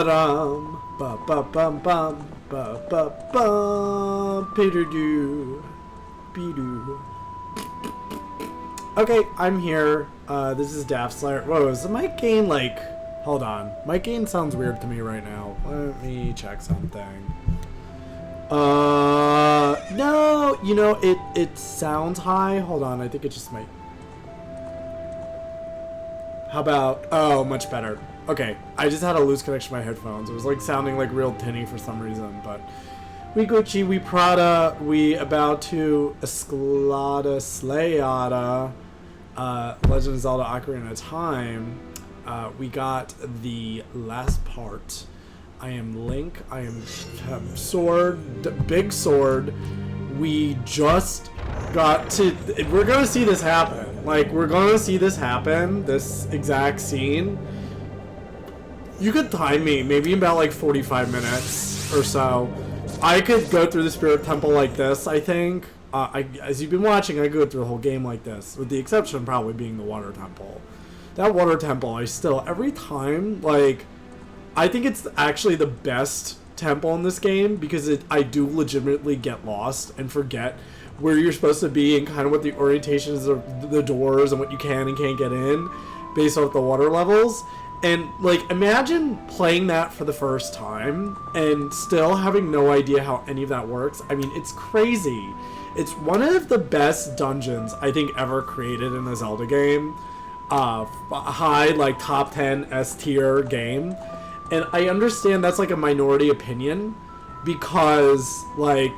Ba ba bum bum ba ba bum Peter doo Peter. Okay, I'm here. This is Daftslayer. Whoa, is the mic gain like? Hold on, mic gain sounds weird to me right now. Let me check something. No, you know it sounds high. Hold on, I think it just might. How about? Oh, much better. Okay, I just had a loose connection to my headphones. It was like sounding like real tinny for some reason, but we Gucci, we Prada, we about to Escalada Slayada, Legend of Zelda Ocarina of Time. We got the last part. I am Link. I am Sword, Big Sword. We just got to. We're gonna see this happen. Like we're gonna see this happen. This exact scene. You could time me, maybe about like 45 minutes or so. I could go through the Spirit Temple like this, I think. As you've been watching, I go through the whole game like this, with the exception probably being the Water Temple. That Water Temple, I still, every time, like, I think it's actually the best temple in this game because I do legitimately get lost and forget where you're supposed to be and kind of what the orientations of the doors and what you can and can't get in based off the water levels. And, like, imagine playing that for the first time and still having no idea how any of that works. I mean, it's crazy. It's one of the best dungeons, I think, ever created in a Zelda game. High, like, top 10 S-tier game. And I understand that's, like, a minority opinion because, like,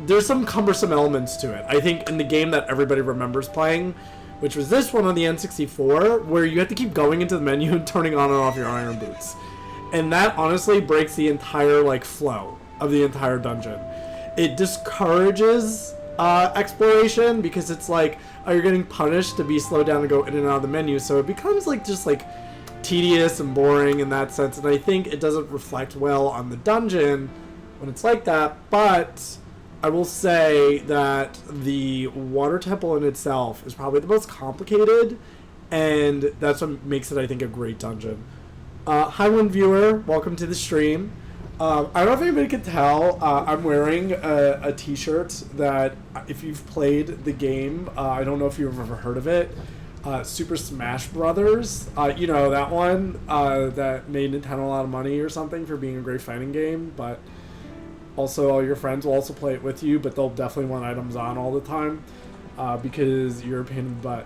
there's some cumbersome elements to it. I think in the game that everybody remembers playing, which was this one on the N64, where you have to keep going into the menu and turning on and off your iron boots. And that honestly breaks the entire, like, flow of the entire dungeon. It discourages exploration because it's like, oh, you're getting punished to be slowed down and go in and out of the menu, so it becomes, like, just, like, tedious and boring in that sense, and I think it doesn't reflect well on the dungeon when it's like that, but I will say that the Water Temple in itself is probably the most complicated, and that's what makes it, I think, a great dungeon. Hi, one viewer. Welcome to the stream. I don't know if anybody can tell. I'm wearing a t-shirt that, if you've played the game, I don't know if you've ever heard of it, Super Smash Brothers. You know, that one that made Nintendo a lot of money or something for being a great fighting game, but also, all your friends will also play it with you, but they'll definitely want items on all the time because you're a pain in the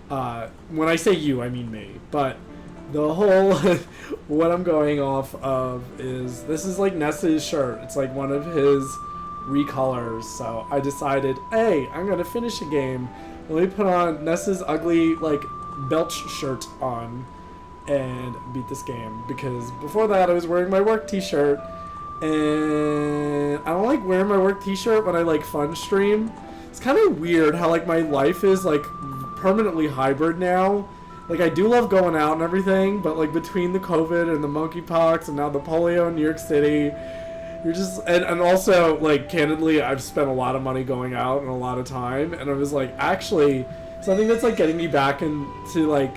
butt. When I say you, I mean me. But the whole, what I'm going off of is, this is like Ness's shirt. It's like one of his recolors. So I decided, hey, I'm going to finish a game. Let me put on Ness's ugly, like, Belch shirt on and beat this game. Because before that, I was wearing my work t-shirt. And I don't like wearing my work t-shirt when I like fun stream. It's kind of weird how like my life is like permanently hybrid now. Like I do love going out and everything, but like between the COVID and the monkeypox and now the polio in New York City, you're just and also like candidly I've spent a lot of money going out and a lot of time, and I was like actually something that's like getting me back into like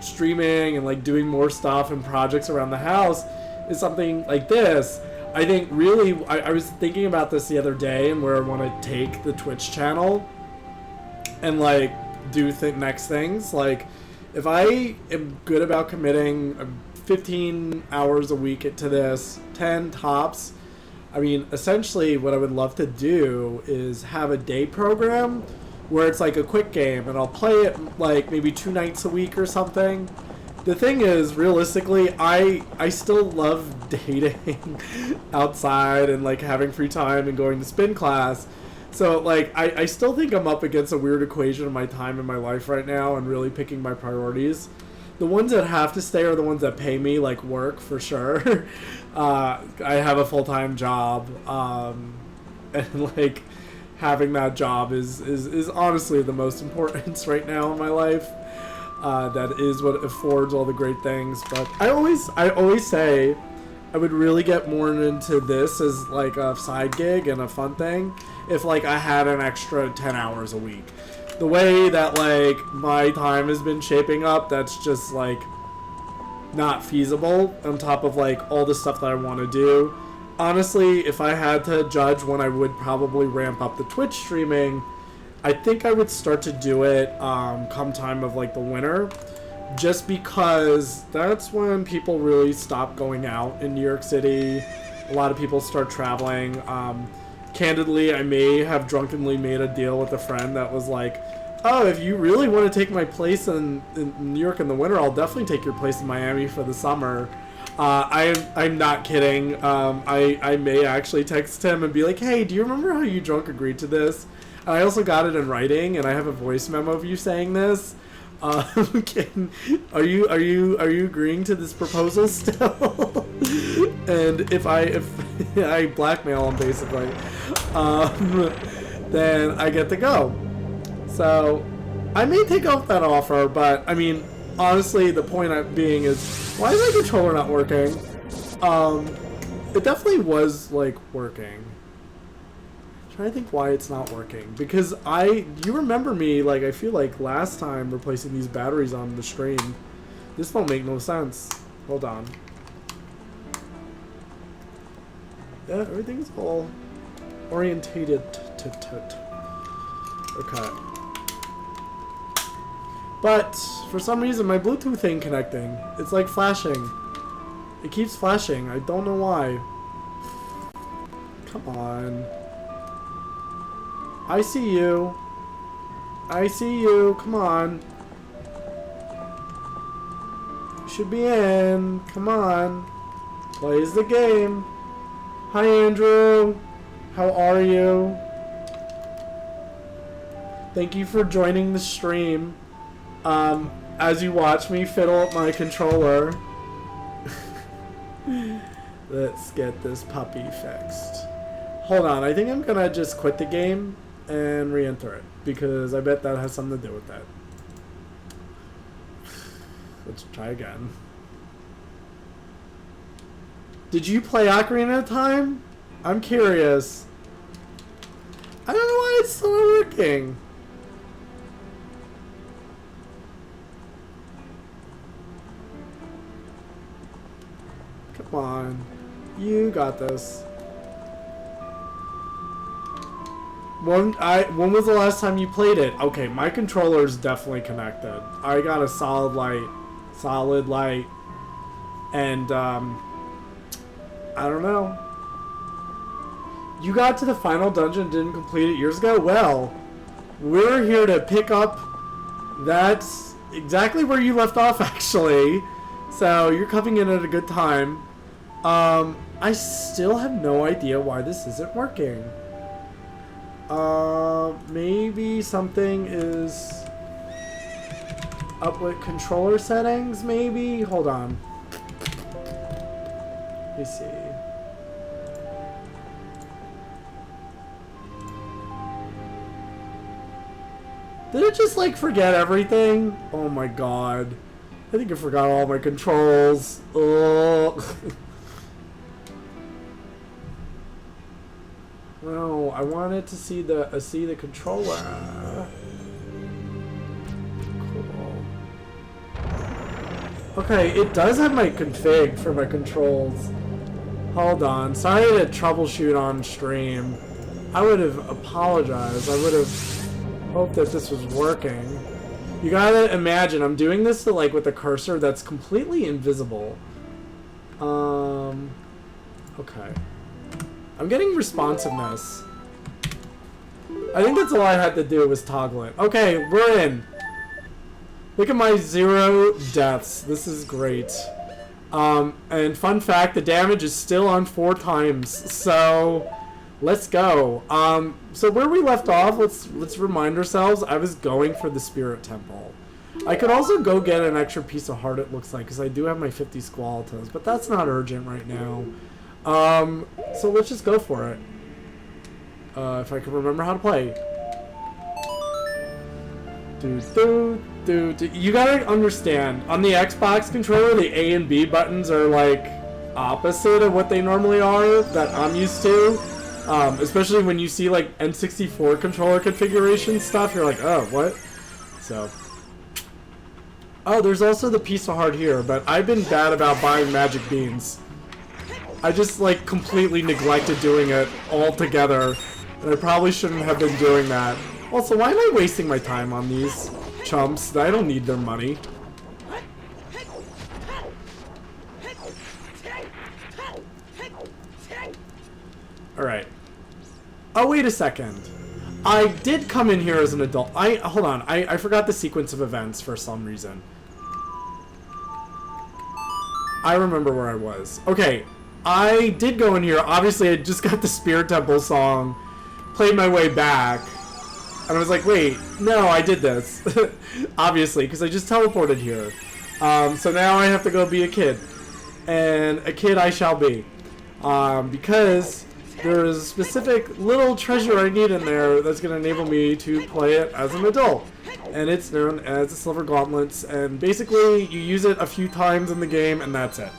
streaming and like doing more stuff and projects around the house is something like this. I think really, I was thinking about this the other day and where I want to take the Twitch channel and like do next things. Like if I am good about committing 15 hours a week to this, 10 tops, I mean, essentially what I would love to do is have a day program where it's like a quick game and I'll play it like maybe 2 nights a week or something. The thing is, realistically, I still love dating outside and, like, having free time and going to spin class. So, like, I still think I'm up against a weird equation of my time in my life right now and really picking my priorities. The ones that have to stay are the ones that pay me, like, work, for sure. I have a full-time job, and, like, having that job is honestly the most important right now in my life. That is what affords all the great things. But I always say I would really get more into this as like a side gig and a fun thing if like I had an extra 10 hours a week. The way that like my time has been shaping up, that's just like not feasible on top of like all the stuff that I want to do. Honestly, if I had to judge when I would probably ramp up the Twitch streaming, I think I would start to do it come time of like the winter, just because that's when people really stop going out in New York City. A lot of people start traveling. Candidly, I may have drunkenly made a deal with a friend that was like, oh, if you really want to take my place in New York in the winter, I'll definitely take your place in Miami for the summer. I'm not kidding. I may actually text him and be like, hey, do you remember how you drunk agreed to this? I also got it in writing, and I have a voice memo of you saying this. Are you agreeing to this proposal still? And if I blackmail him basically, then I get to go. So I may take up that offer, but I mean, honestly, the point being is, why is my controller not working? It definitely was like working. I'm trying to think why it's not working, because you remember me, like, I feel like last time replacing these batteries on the stream. This don't make no sense. Hold on. Yeah, everything's all orientated. Okay. But for some reason my Bluetooth ain't connecting. It's like flashing. It keeps flashing. I don't know why. Come on. I see you. I see you. Come on. You should be in. Come on. Plays the game. Hi, Andrew. How are you? Thank you for joining the stream. As you watch me fiddle up my controller. Let's get this puppy fixed. Hold on, I think I'm gonna just quit the game and re-enter it, because I bet that has something to do with that. Let's try again. Did you play Ocarina of Time? I'm curious. I don't know why it's still not working. Come on. You got this. When was the last time you played it? Okay, my controller's definitely connected. I got a solid light, and I don't know. You got to the final dungeon and didn't complete it years ago? Well, we're here to pick up. That's exactly where you left off, actually. So you're coming in at a good time. I still have no idea why this isn't working. Maybe something is up with controller settings, maybe? Hold on. Let me see. Did it just, like, forget everything? Oh my god. I think I forgot all my controls. Oh. No, I wanted to see the controller. Cool. Okay, it does have my config for my controls. Hold on. Sorry to troubleshoot on stream. I would have apologized. I would have hoped that this was working. You gotta imagine, I'm doing this like with a cursor that's completely invisible. Okay. I'm getting responsiveness. I think that's all I had to do was toggle it. Okay, we're in. Look at my 0 deaths. This is great. And fun fact, the damage is still on 4 times. So, let's go. So where we left off, let's remind ourselves, I was going for the Spirit Temple. I could also go get an extra piece of heart, it looks like, because I do have my 50 Squalatos, but that's not urgent right now. So let's just go for it. If I can remember how to play. You gotta understand, on the Xbox controller, the A and B buttons are like opposite of what they normally are that I'm used to. Especially when you see like N64 controller configuration stuff, you're like, oh, what? So, Oh, there's also the piece of heart here, but I've been bad about buying magic beans. I just, like, completely neglected doing it altogether, and I probably shouldn't have been doing that. Also, why am I wasting my time on these chumps? I don't need their money. Alright. Oh, wait a second. I did come in here as an adult. Hold on. I forgot the sequence of events for some reason. I remember where I was. Okay. I did go in here. Obviously, I just got the Spirit Temple song. Played my way back. And I was like, wait. No, I did this. Obviously, because I just teleported here. So now I have to go be a kid. And a kid I shall be. Because there is a specific little treasure I need in there that's going to enable me to play it as an adult. And it's known as the Silver Gauntlets, and basically you use it a few times in the game and that's it.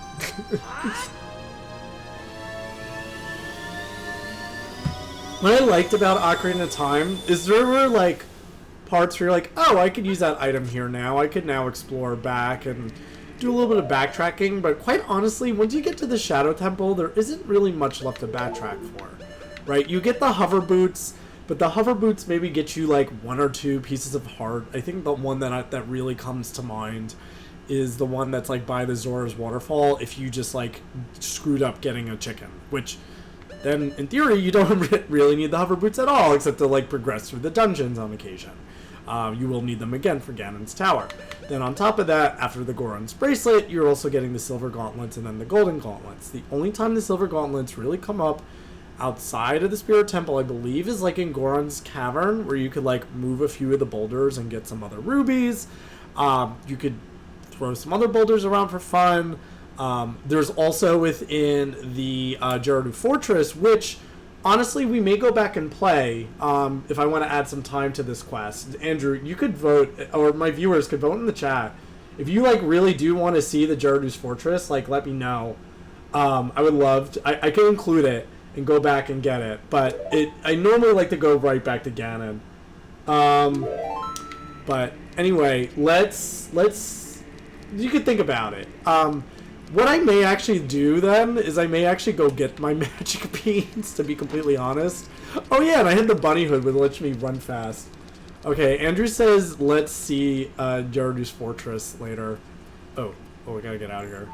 What I liked about Ocarina of Time is there were like parts where you're like, oh, I could use that item here now. I could now explore back and do a little bit of backtracking, but quite honestly, once you get to the Shadow Temple, there isn't really much left to backtrack for, right? You get the hover boots, but the hover boots maybe get you like 1 or 2 pieces of heart. I think the one that really comes to mind is the one that's like by the Zora's Waterfall if you just like screwed up getting a chicken, which then in theory you don't really need the hover boots at all except to like progress through the dungeons on occasion. You will need them again for Ganon's Tower. Then on top of that, after the Goron's Bracelet, you're also getting the Silver Gauntlets and then the Golden Gauntlets. The only time the Silver Gauntlets really come up outside of the Spirit Temple, I believe, is like in Goron's Cavern, where you could like move a few of the boulders and get some other rubies. You could throw some other boulders around for fun. There's also within the Gerudo Fortress, which honestly, we may go back and play if I want to add some time to this quest. Andrew, you could vote, or my viewers could vote in the chat. If you like really do want to see the Gerudo's Fortress, like let me know. I would love to. I can include it and go back and get it, but I normally like to go right back to Ganon. But anyway, let's you could think about it. What I may actually do then is I may actually go get my magic beans, to be completely honest. Oh yeah, and I had the bunny hood which lets me run fast. Okay, Andrew says let's see Gerudo's Fortress later. Oh, we gotta get out of here.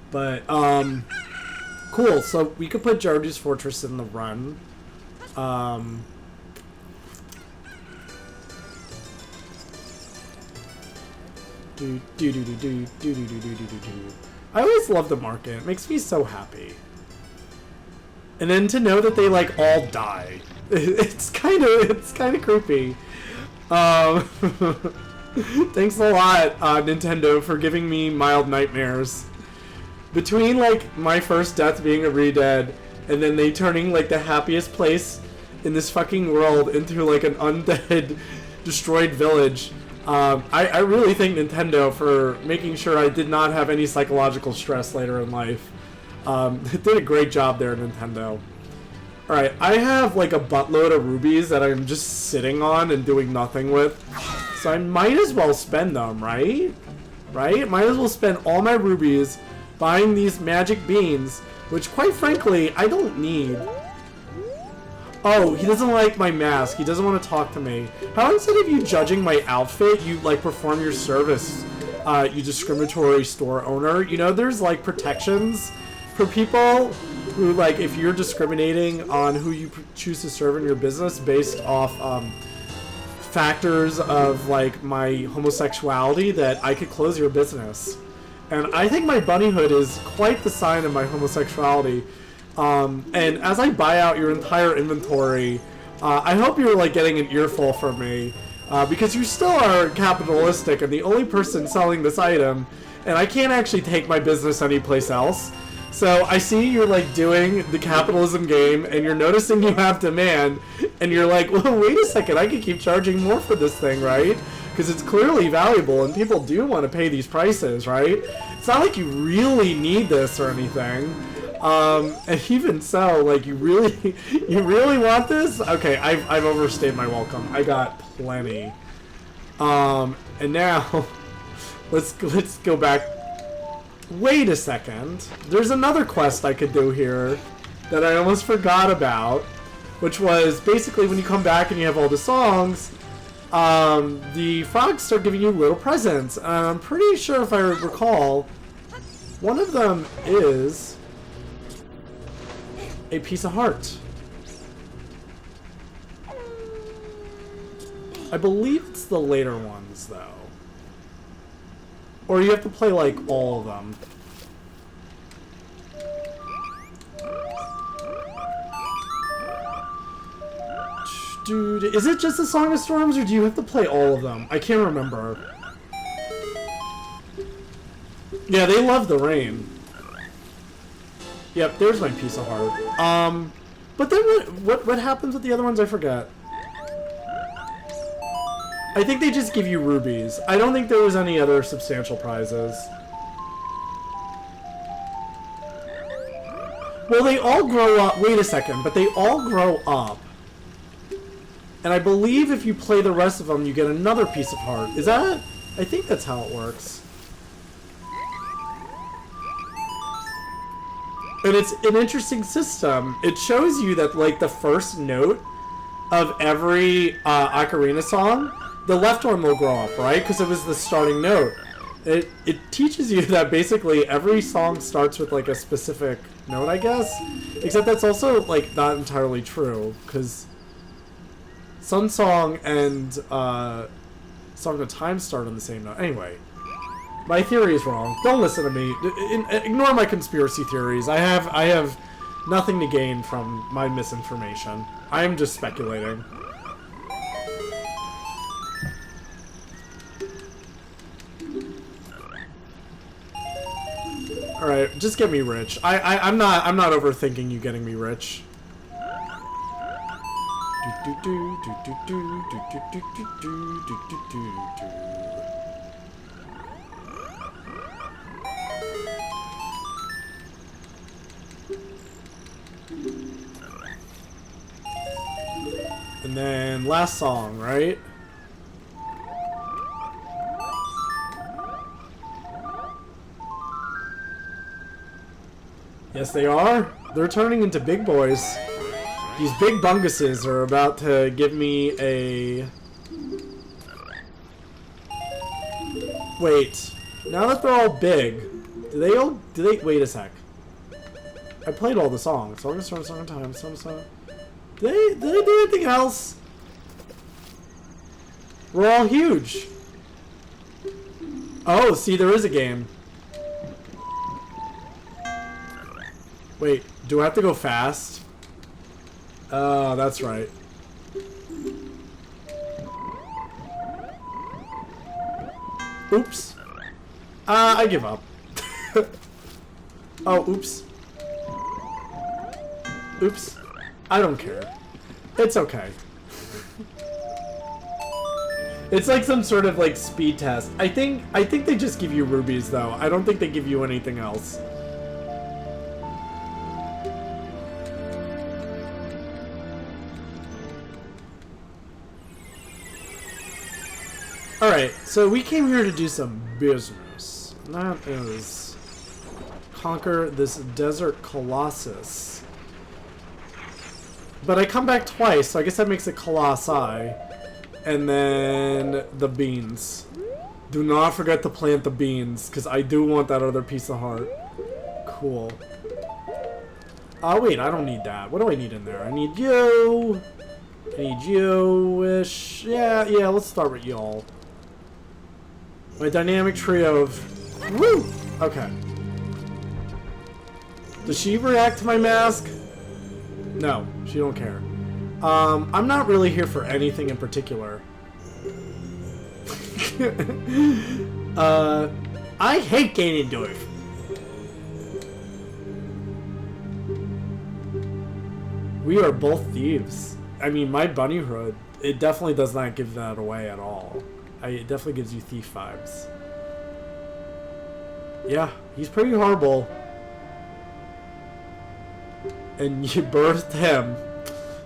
But, cool, so we could put Gerudo's Fortress in the run. I always love the market. It makes me so happy. And then to know that they like all die, it's kind of creepy. Thanks a lot, Nintendo, for giving me mild nightmares. Between like my first death being a re-dead, and then they turning like the happiest place in this fucking world into like an undead, destroyed village. I really thank Nintendo for making sure I did not have any psychological stress later in life. It did a great job there, Nintendo. Alright, I have like a buttload of rubies that I'm just sitting on and doing nothing with. So I might as well spend them, right? Right? Might as well spend all my rubies buying these magic beans, which quite frankly, I don't need. Oh, he doesn't like my mask. He doesn't want to talk to me. How instead of you judging my outfit, you like perform your service, you discriminatory store owner? You know, there's like protections for people who like, if you're discriminating on who you choose to serve in your business based off factors of like my homosexuality, that I could close your business. And I think my bunny hood is quite the sign of my homosexuality. And as I buy out your entire inventory, I hope you're like getting an earful from me, because you still are capitalistic and the only person selling this item, and I can't actually take my business anyplace else. So I see you're like doing the capitalism game, and you're noticing you have demand, and you're like, well, wait a second, I could keep charging more for this thing, right? Because it's clearly valuable, and people do want to pay these prices, right? It's not like you really need this or anything. And even so, like, you really want this? Okay, I've overstayed my welcome. I got plenty. And now, let's go back. Wait a second. There's another quest I could do here that I almost forgot about, which was basically when you come back and you have all the songs, the frogs start giving you little presents. I'm pretty sure, if I recall, one of them is a piece of heart. I believe it's the later ones, though. Or you have to play, like, all of them. Dude, is it just a Song of Storms, or do you have to play all of them? I can't remember. Yeah, they love the rain. Yep, there's my piece of heart. But then what happens with the other ones? I forget. I think they just give you rubies. I don't think there was any other substantial prizes. Well, they all grow up. Wait a second, but they all grow up. And I believe if you play the rest of them, you get another piece of heart. Is that? I think that's how it works. And it's an interesting system. It shows you that, like, the first note of every Ocarina song, the left one will grow up, right? Because it was the starting note. It teaches you that basically every song starts with, like, a specific note, I guess. Except that's also, like, not entirely true. Because Sun Song and Song of Time start on the same note. Anyway, my theory is wrong. Don't listen to me. Ignore my conspiracy theories. I have nothing to gain from my misinformation. I am just speculating. All right, just get me rich. I'm not overthinking you getting me rich. And then last song, right? Yes, they are. They're turning into big boys. These big bunguses are about to give me a... Wait. Now that they're all big, do they... Wait a sec. I played all the songs. Song of Storm, Song of Time, Song of Song... Did they do anything else? We're all huge. Oh, see, there is a game. Wait, do I have to go fast? Oh, that's right. Oops. I give up. Oh, oops. Oops. I don't care. It's okay. It's like some sort of, like, speed test. I think they just give you rubies, though. I don't think they give you anything else. Alright, so we came here to do some business. And that is conquer this desert colossus. But I come back twice, so I guess that makes it colossi. And then the beans. Do not forget to plant the beans, because I do want that other piece of heart. Cool. Oh, wait, I don't need that. What do I need in there? I need you. I need you-ish. Yeah, let's start with y'all. My dynamic trio of... Woo! Okay. Does she react to my mask? No, she don't care. I'm not really here for anything in particular. I hate Ganondorf. We are both thieves. I mean, my bunny hood, it definitely does not give that away at all. It definitely gives you thief vibes. Yeah, he's pretty horrible. and you birthed him.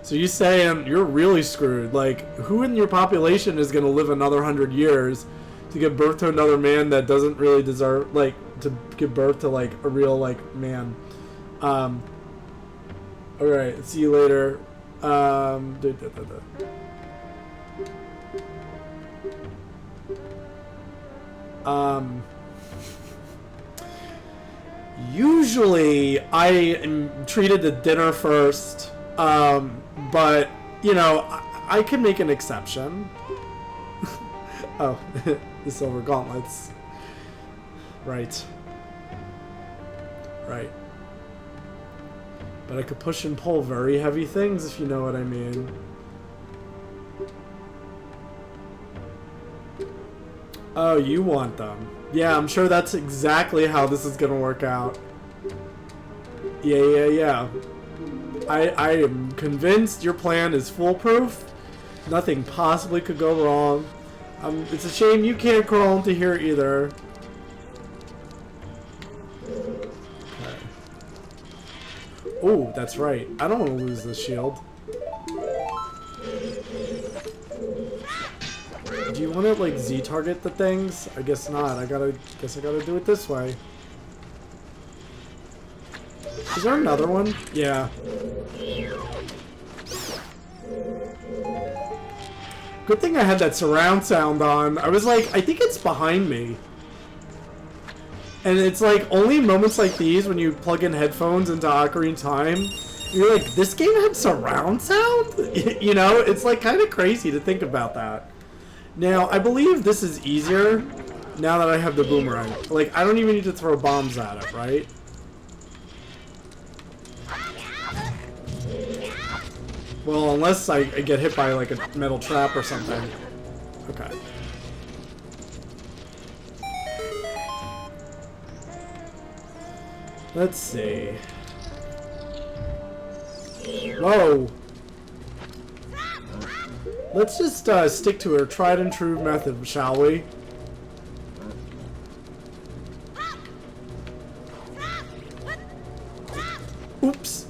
So you saying you're really screwed. Like, who in your population is going to live another 100 years to give birth to another man that doesn't really deserve, like, to give birth to, like, a real, like, man? Alright, see you later. Usually I am treated to dinner first, but, you know, I can make an exception. Oh, the silver gauntlets. Right. Right. But I could push and pull very heavy things, if you know what I mean. Oh, you want them. Yeah, I'm sure that's exactly how this is gonna work out. Yeah. I am convinced your plan is foolproof. Nothing possibly could go wrong. It's a shame you can't crawl into here either. Okay. Oh, that's right. I don't want to lose this shield. Do you want to, like, Z-target the things? I guess not. Guess I gotta do it this way. Is there another one? Yeah. Good thing I had that surround sound on. I was like, I think it's behind me. And it's like, only moments like these when you plug in headphones into Ocarina of Time, you're like, this game had surround sound? You know, it's like kind of crazy to think about that. Now, I believe this is easier now that I have the boomerang. Like, I don't even need to throw bombs at it, right? Well, unless I get hit by, like, a metal trap or something. Okay. Let's see. Whoa! Let's just stick to our tried and true method, shall we? Oops.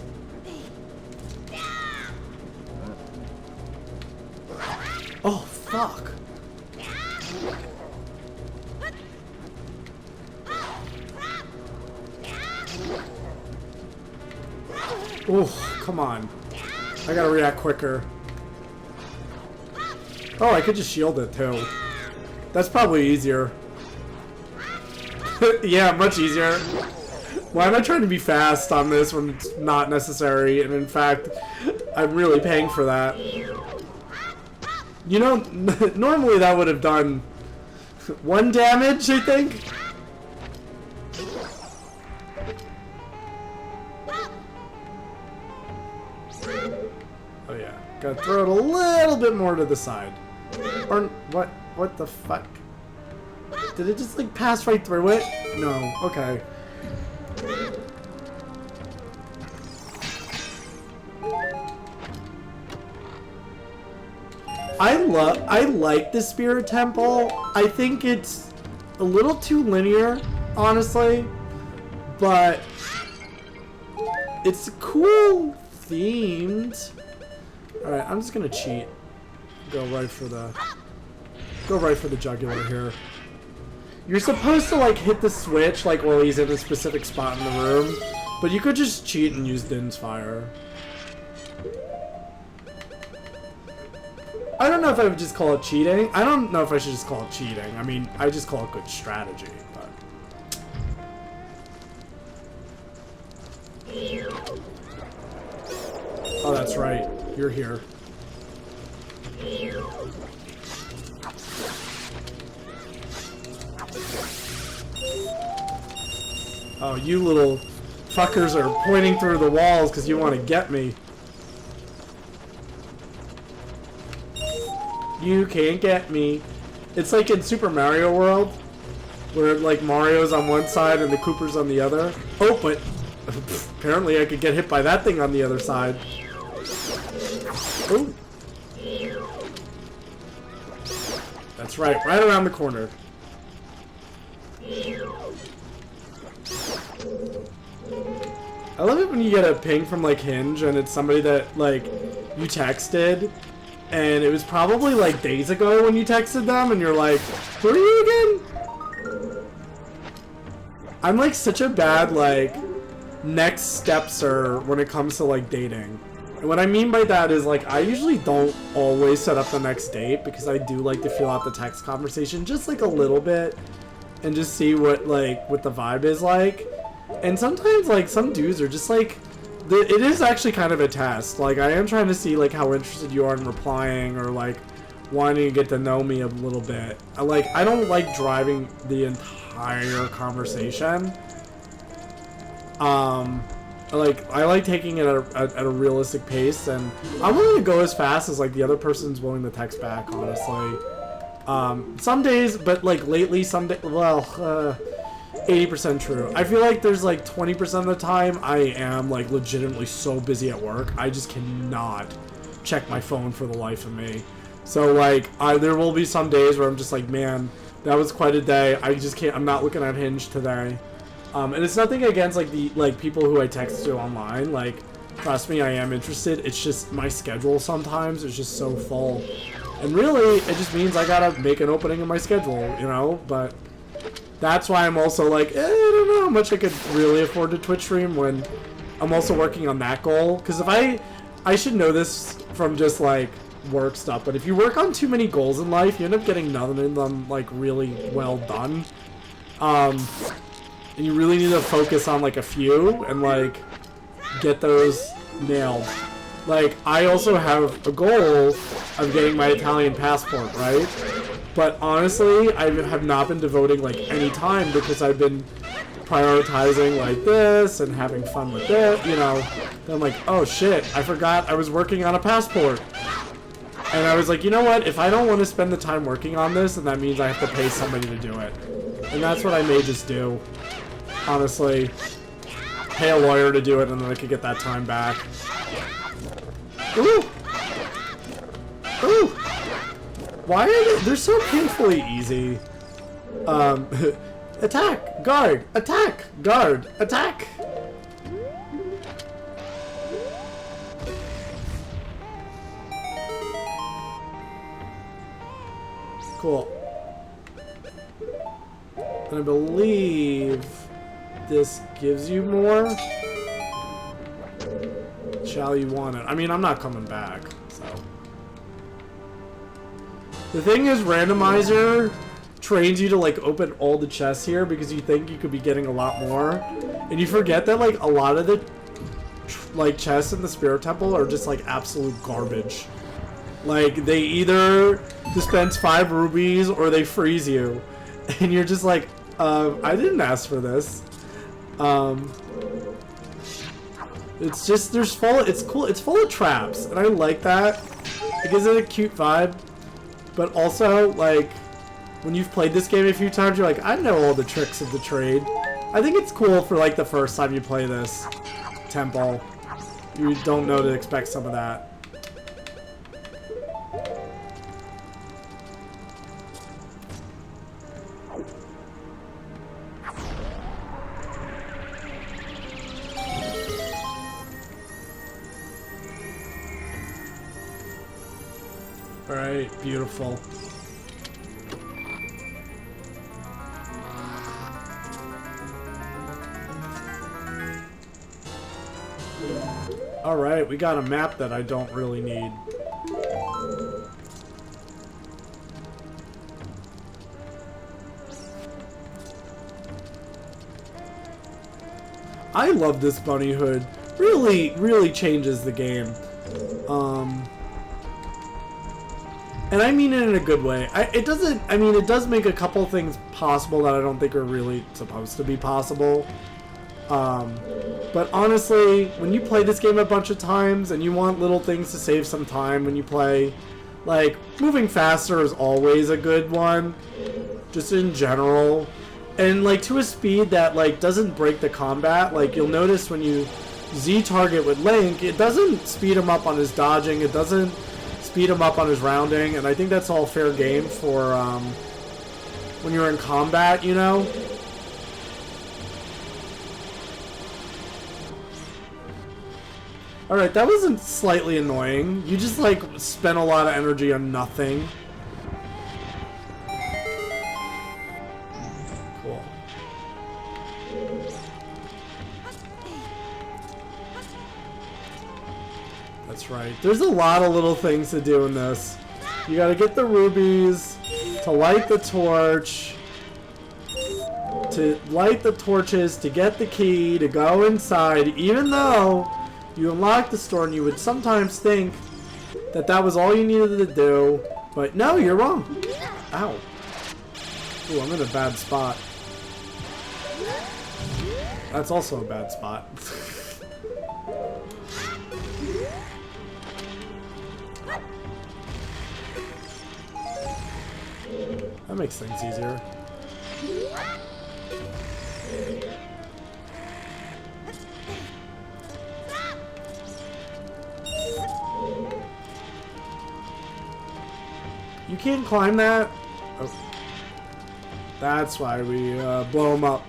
Oh, fuck. Oh, come on. I gotta react quicker. Oh, I could just shield it, too. That's probably easier. Yeah, much easier. Why am I trying to be fast on this when it's not necessary? And in fact, I'm really paying for that. You know, normally that would have done 1 damage, I think. Oh yeah, gotta throw it a little bit more to the side. Or what? What the fuck? Did it just like pass right through it? No. Okay. I like the Spirit Temple. I think it's a little too linear, honestly, but it's cool themed. All right, I'm just gonna cheat. Go right for the jugular here. You're supposed to like hit the switch like while he's in a specific spot in the room, but you could just cheat and use Din's Fire. I don't know if I would just call it cheating. I don't know if I should just call it cheating. I mean, I just call it good strategy. But. Oh, that's right. You're here. Oh, you little fuckers are pointing through the walls because you want to get me. You can't get me. It's like in Super Mario World, where like Mario's on one side and the Koopa's on the other. Oh, but apparently I could get hit by that thing on the other side. Ooh. That's right around the corner. I love it when you get a ping from like Hinge and it's somebody that like you texted and it was probably like days ago when you texted them and you're like, who are you again? I'm like such a bad like next stepser when it comes to like dating. And what I mean by that is like I usually don't always set up the next date because I do like to feel out the text conversation just like a little bit and just see what the vibe is like. And sometimes like some dudes are just like it is actually kind of a test. Like I am trying to see like how interested you are in replying or like wanting to get to know me a little bit. I don't like driving the entire conversation. I like taking it at a realistic pace, and I'm willing to go as fast as like the other person's willing to text back, honestly. Some days, but like lately, some days, well, 80% true. I feel like there's like 20% of the time I am like legitimately so busy at work, I just cannot check my phone for the life of me. So like, there will be some days where I'm just like, man, that was quite a day. I just can't, I'm not looking at Hinge today. And it's nothing against like the people who I text to online. Like, trust me, I am interested. It's just my schedule sometimes is just so full, and really, it just means I gotta make an opening in my schedule, you know. But that's why I'm also like, I don't know how much I could really afford to Twitch stream when I'm also working on that goal. Because if I should know this from just like work stuff, but if you work on too many goals in life, you end up getting none of them like really well done. And you really need to focus on like a few and like get those nailed. Like I also have a goal of getting my Italian passport, right? But honestly, I have not been devoting like any time because I've been prioritizing like this and having fun with it, you know. Then I'm like, oh shit, I forgot I was working on a passport. And I was like, you know what? If I don't want to spend the time working on this, then that means I have to pay somebody to do it. And that's what I may just do. Honestly, pay a lawyer to do it and then I could get that time back. Ooh! Ooh! Why are they're so painfully easy? Attack! Guard! Attack! Guard! Attack! Cool. And I believe this gives you more. Shall you want it? I mean, I'm not coming back, so. The thing is, randomizer trains you to like open all the chests here because you think you could be getting a lot more, and you forget that like a lot of the like chests in the Spirit Temple are just like absolute garbage. Like they either dispense 5 rubies or they freeze you, and you're just like, I didn't ask for this. It's just it's cool. It's full of traps, and I like that. It gives it a cute vibe. But also, like, when you've played this game a few times, you're like, I know all the tricks of the trade. I think it's cool for like the first time you play this temple. You don't know to expect some of that. Alright, beautiful. Alright, we got a map that I don't really need. I love this bunny hood. Really changes the game. And I mean it in a good way. It does make a couple things possible that I don't think are really supposed to be possible. But honestly, when you play this game a bunch of times and you want little things to save some time when you play, like, moving faster is always a good one, just in general. And, like, to a speed that, like, doesn't break the combat. Like, you'll notice when you Z-target with Link, it doesn't speed him up on his dodging, it doesn't speed him up on his rounding, and I think that's all fair game for when you're in combat, you know? Alright, that wasn't slightly annoying. You just, like, spent a lot of energy on nothing. Cool. That's right. There's a lot of little things to do in this. You gotta get the rubies, to light the torch, to light the torches, to get the key, to go inside, even though you unlock the store and you would sometimes think that that was all you needed to do, but no, you're wrong. Ow. Ooh, I'm in a bad spot. That's also a bad spot. That makes things easier. You can't climb that? Oh. That's why we blow them up.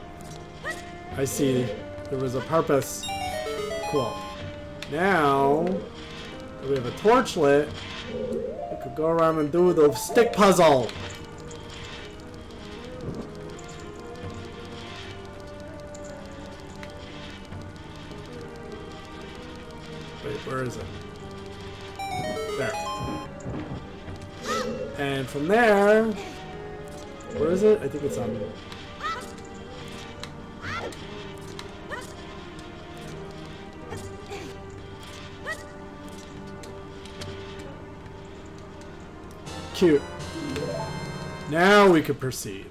I see. There was a purpose. Cool. Now, that we have a torch lit, we could go around and do the stick puzzle. Wait, where is it? There. And from there, where is it? I think it's on. Cute. Now we could proceed.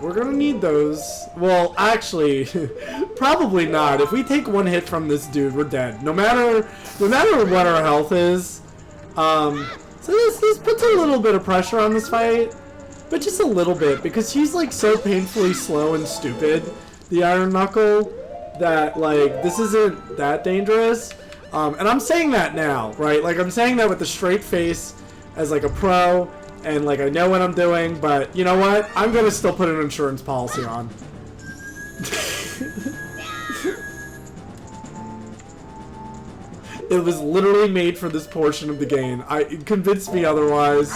We're gonna need those. Well, actually, probably not. If we take one hit from this dude, we're dead. No matter what our health is. So this puts a little bit of pressure on this fight, but just a little bit, because he's like so painfully slow and stupid, the Iron Knuckle, that like this isn't that dangerous. And I'm saying that now, right? Like I'm saying that with a straight face, as like a pro. And, like, I know what I'm doing, but you know what? I'm gonna still put an insurance policy on. It was literally made for this portion of the game. It convinced me otherwise.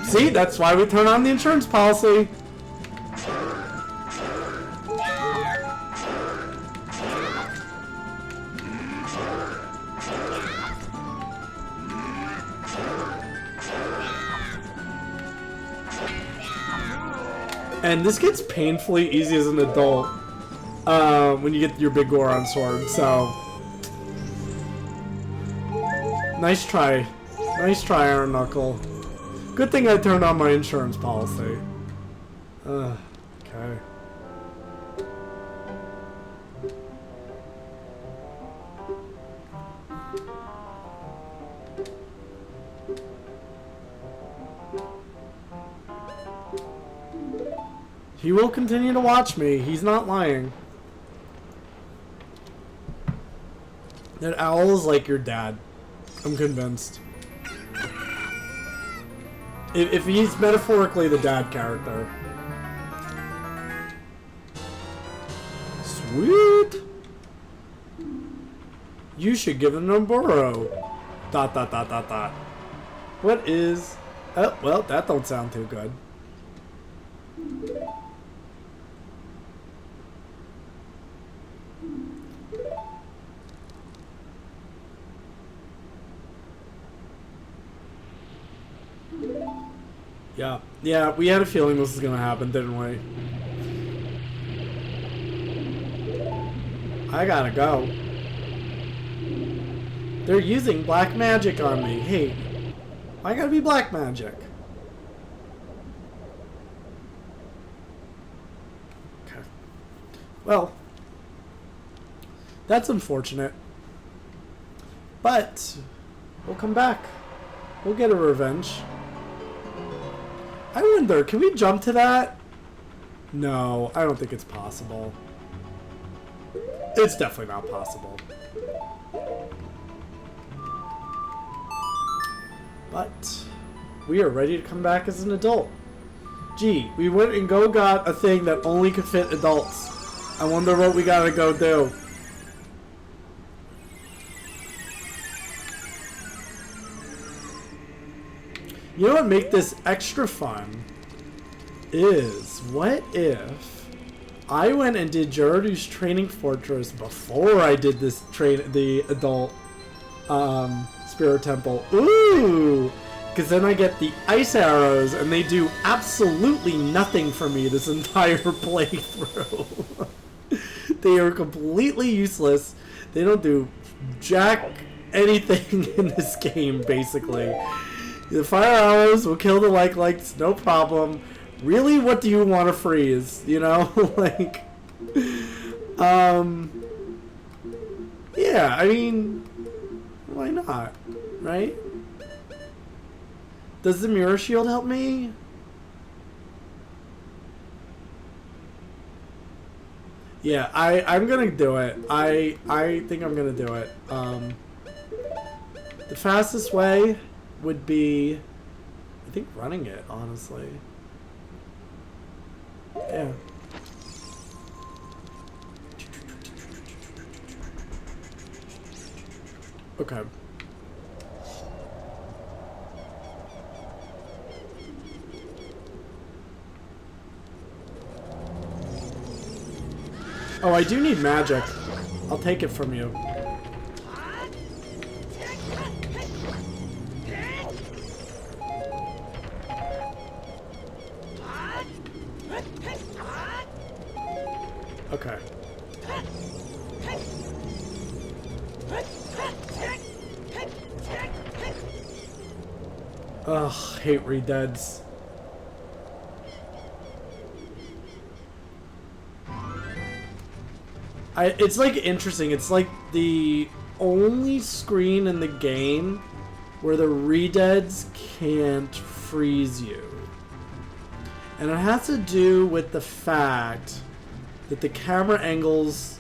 See, that's why we turn on the insurance policy. And this gets painfully easy as an adult when you get your big Goron sword, so... Nice try. Nice try, Iron Knuckle. Good thing I turned on my insurance policy. Okay. He will continue to watch me. He's not lying. That owl is like your dad. I'm convinced. If he's metaphorically the dad character. Sweet! You should give him a burrow. ... What is... Oh, well, that don't sound too good. Yeah, we had a feeling this was gonna happen, didn't we? I gotta go. They're using black magic on me. Hey, why gotta be black magic? Okay. Well, That's unfortunate. But we'll come back. We'll get a revenge. I wonder, can we jump to that? No, I don't think it's possible. It's definitely not possible. But we are ready to come back as an adult. Gee, we went and got a thing that only could fit adults. I wonder what we gotta go do. You know what make this extra fun is, what if I went and did Gerudo's Training Fortress before I did this the adult Spirit Temple? Ooh! Because then I get the ice arrows and they do absolutely nothing for me this entire playthrough. They are completely useless. They don't do jack anything in this game, basically. The fire arrows will kill the lights, no problem. Really, what do you want to freeze? You know, like, yeah. I mean, why not, right? Does the mirror shield help me? Yeah, I'm gonna do it. I think I'm gonna do it. The fastest way would be, I think, running it, honestly. Yeah. Okay. Oh, I do need magic. I'll take it from you. Okay. Ugh, hate redeads. It's like interesting. It's like the only screen in the game where the redeads can't freeze you. And it has to do with the fact that the camera angles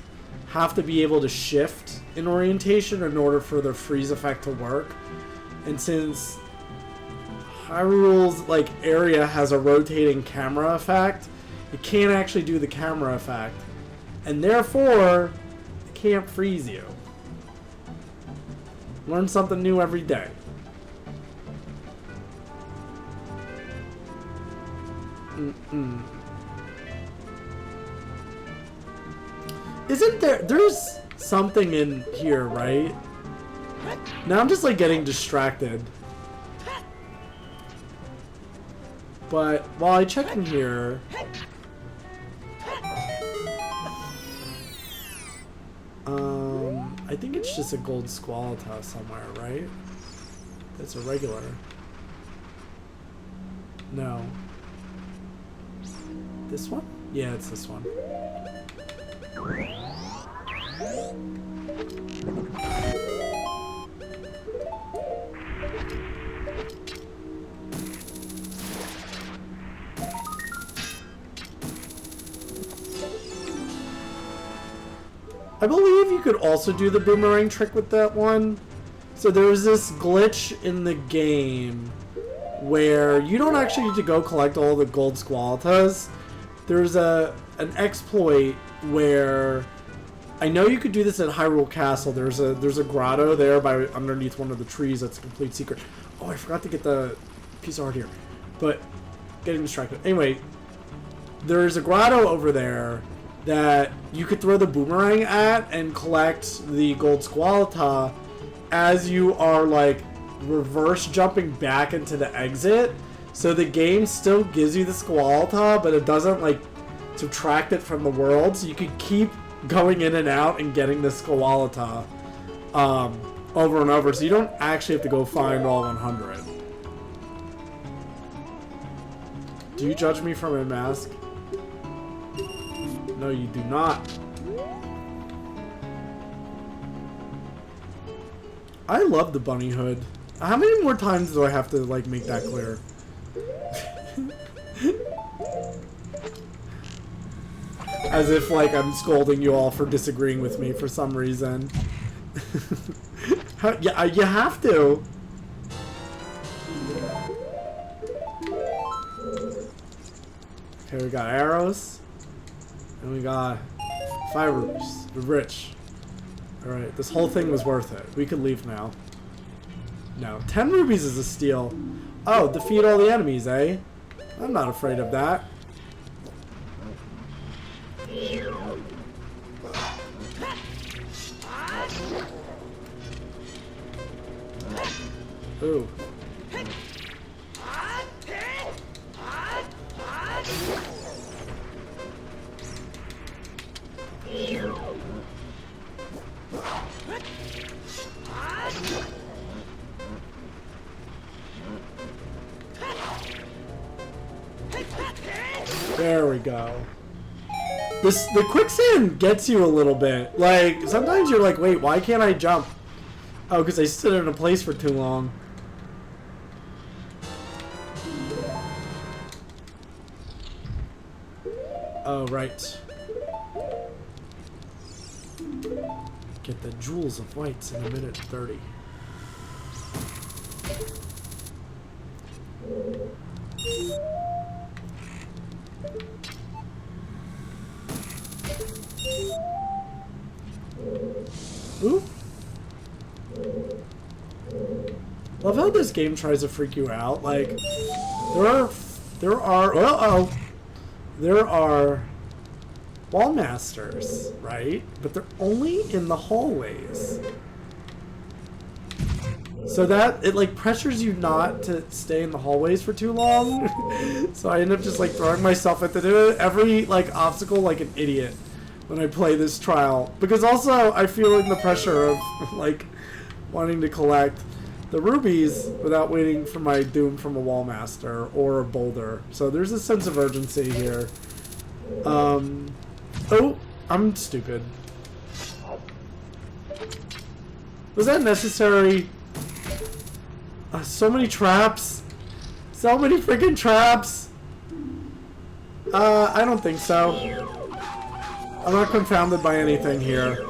have to be able to shift in orientation in order for the freeze effect to work. And since Hyrule's like area has a rotating camera effect, it can't actually do the camera effect. And therefore, it can't freeze you. Learn something new every day. Isn't there's something in here, right? Now I'm just like getting distracted. But while I check in here, I think it's just a gold Squalata somewhere, right? That's a regular. No. This one? Yeah, it's this one. I believe you could also do the boomerang trick with that one. So there was this glitch in the game where you don't actually need to go collect all the gold Squalatas. There's an exploit where I know you could do this at Hyrule Castle. There's a grotto there by underneath one of the trees that's a complete secret. Oh, I forgot to get the piece of art here. But getting distracted. Anyway, there's a grotto over there that you could throw the boomerang at and collect the gold Squalata as you are like reverse jumping back into the exit. So the game still gives you the Squalata, but it doesn't like subtract it from the world. So you could keep going in and out and getting the Squalata over and over. So you don't actually have to go find all 100. Do you judge me for my mask? No, you do not. I love the bunny hood. How many more times do I have to, like, make that clear? As if, like, I'm scolding you all for disagreeing with me for some reason. Yeah, you have to. Okay, we got arrows. And we got 5 rupees. We're rich. Alright, this whole thing was worth it. We could leave now. No, 10 rupees is a steal. Oh, defeat all the enemies, eh? I'm not afraid of that. Ooh. There we go. The quicksand gets you a little bit. Like, sometimes you're like, wait, why can't I jump? Oh, because I stood in a place for too long. Oh, right. Get the jewels of whites in a minute 30. Ooh. Love how this game tries to freak you out. Like, there are wall masters, right? But they're only in the hallways. So that, it like pressures you not to stay in the hallways for too long. So I end up just like throwing myself at every like obstacle like an idiot when I play this trial. Because also I feel in the pressure of like wanting to collect the rubies without waiting for my doom from a wall master or a boulder. So there's a sense of urgency here. Oh, I'm stupid. Was that necessary? So many traps. So many freaking traps. I don't think so. I'm not confounded by anything here.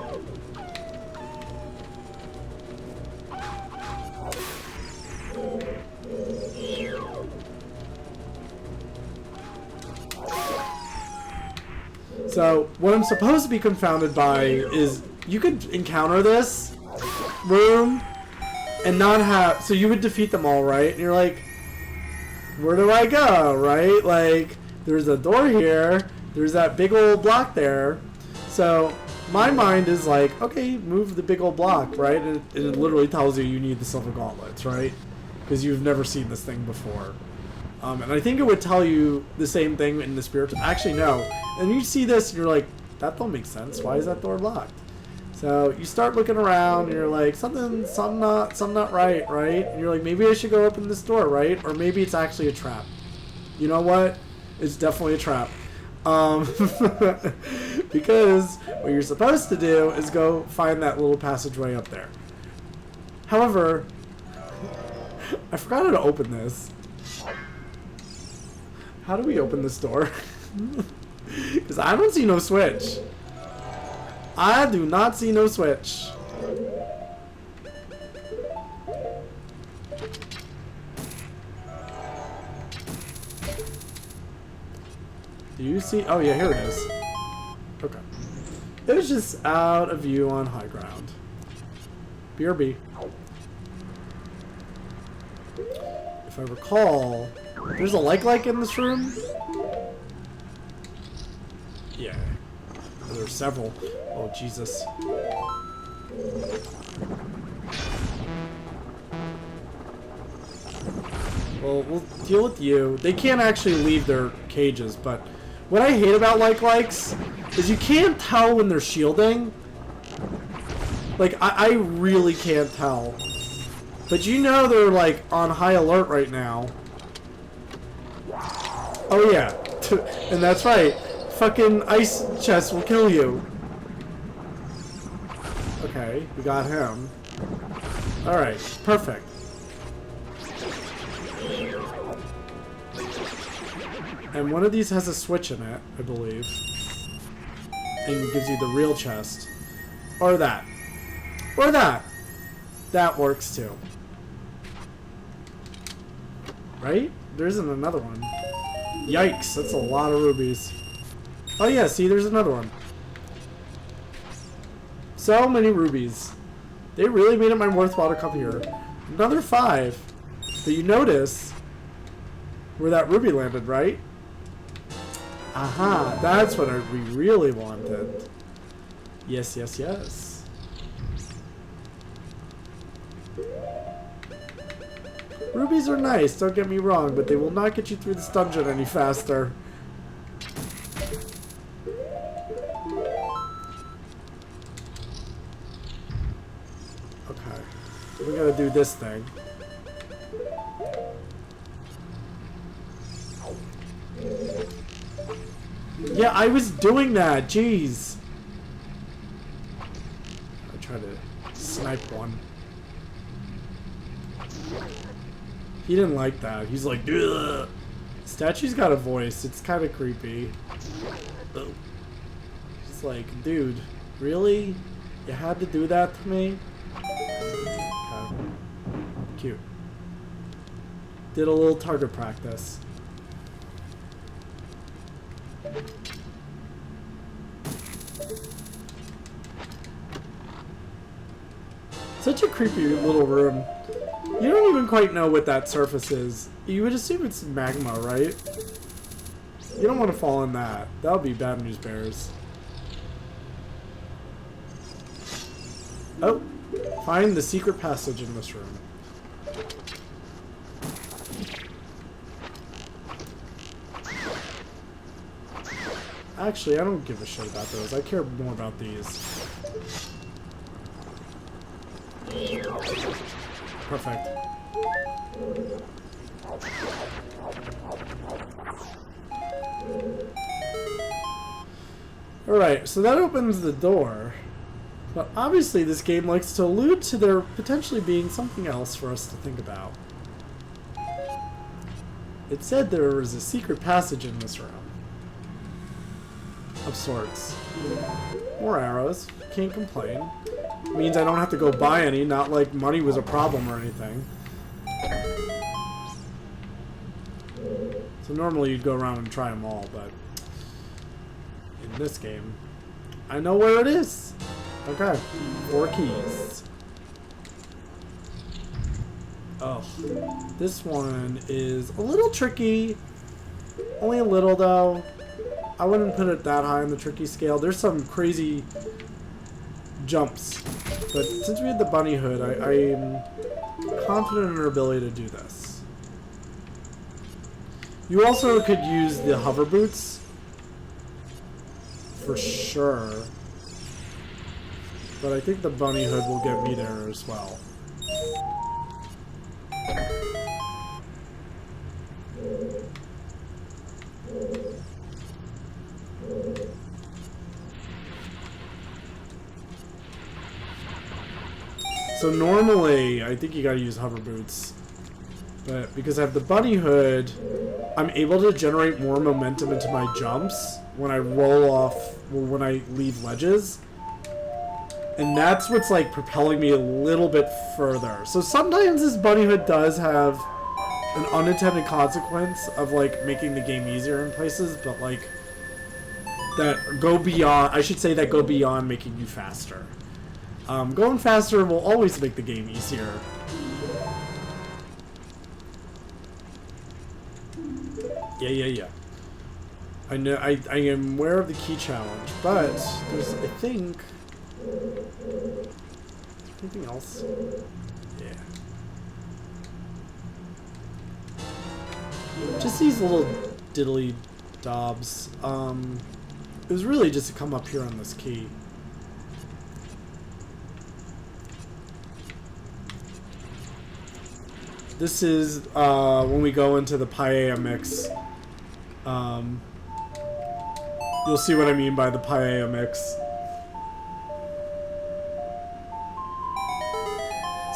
So, what I'm supposed to be confounded by is you could encounter this room and not have... So you would defeat them all, right? And you're like, where do I go, right? Like, there's a door here. There's that big old block there. So, my mind is like, okay, move the big old block, right? And it literally tells you need the silver gauntlets, right? Because you've never seen this thing before. And I think it would tell you the same thing in the spiritual... Actually, no. And you see this, and you're like, that don't make sense. Why is that door locked? So you start looking around, and you're like, something not right, right? And you're like, maybe I should go open this door, right? Or maybe it's actually a trap. You know what? It's definitely a trap. Because what you're supposed to do is go find that little passageway up there. However, I forgot how to open this. How do we open this door? Because I don't see no switch. I do not see no switch. Do you see? Oh yeah, here it is. Okay. It was just out of view on high ground. BRB. If I recall, there's a like in this room. Yeah. There's several. Oh, Jesus. Well, we'll deal with you. They can't actually leave their cages, but what I hate about likes is you can't tell when they're shielding. Like, I really can't tell. But you know they're, like, on high alert right now. Oh, yeah. And that's right. Fucking ice chest will kill you. Okay, we got him. Alright, perfect. And one of these has a switch in it, I believe. And gives you the real chest. Or that. Or that. That works too. Right? There isn't another one. Yikes, that's a lot of rubies. Oh yeah, see, there's another one. So many rubies. They really made it my worthwhile to come here. Another 5. But you notice where that ruby landed, right? Aha, that's what we really wanted. Yes, yes, yes. Rubies are nice, don't get me wrong, but they will not get you through this dungeon any faster. Okay, we gotta do this thing. Yeah, I was doing that, jeez. I tried to snipe one. He didn't like that. He's like, ugh. Statue's got a voice. It's kind of creepy. He's like, dude, really? You had to do that to me? Okay. Cute. Did a little target practice. Such a creepy little room. You don't even quite know what that surface is. You would assume it's magma, right? You don't want to fall in that. That would be bad news bears. Oh, find the secret passage in this room. Actually, I don't give a shit about those. I care more about these. Perfect. Alright, so that opens the door. But obviously this game likes to allude to there potentially being something else for us to think about. It said there was a secret passage in this room. Of sorts. More arrows. Can't complain. Means I don't have to go buy any, not like money was a problem or anything. So normally you'd go around and try them all, but in this game, I know where it is. Okay, 4 keys. Oh, this one is a little tricky. Only a little though. I wouldn't put it that high on the tricky scale. There's some crazy jumps. But since we had the bunny hood, I'm confident in our ability to do this. You also could use the hover boots. For sure. But I think the bunny hood will get me there as well. So normally, I think you gotta use hover boots. But because I have the bunny hood, I'm able to generate more momentum into my jumps when I roll off, or when I leave ledges. And that's what's like propelling me a little bit further. So sometimes this bunny hood does have an unintended consequence of like making the game easier in places, but like that go beyond, I should say that go beyond making you faster. Going faster will always make the game easier. Yeah. I know. I am aware of the key challenge, but there's, I think, anything else? Yeah. Just these little diddly dobs. It was really just to come up here on this key. This is when we go into the paella mix. You'll see what I mean by the paella mix.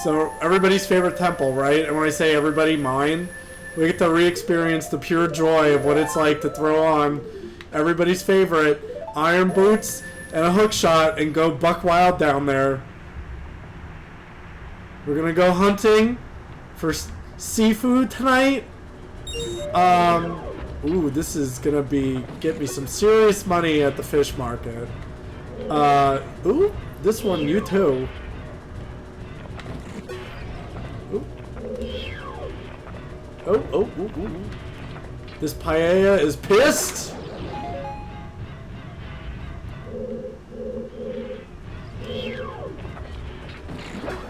So everybody's favorite temple, right? And when I say everybody, mine, we get to re-experience the pure joy of what it's like to throw on everybody's favorite iron boots and a hook shot and go buck wild down there. We're gonna go hunting for seafood tonight. Ooh, this is gonna get me some serious money at the fish market. Ooh, this one, you too. Ooh. Oh. This paella is pissed.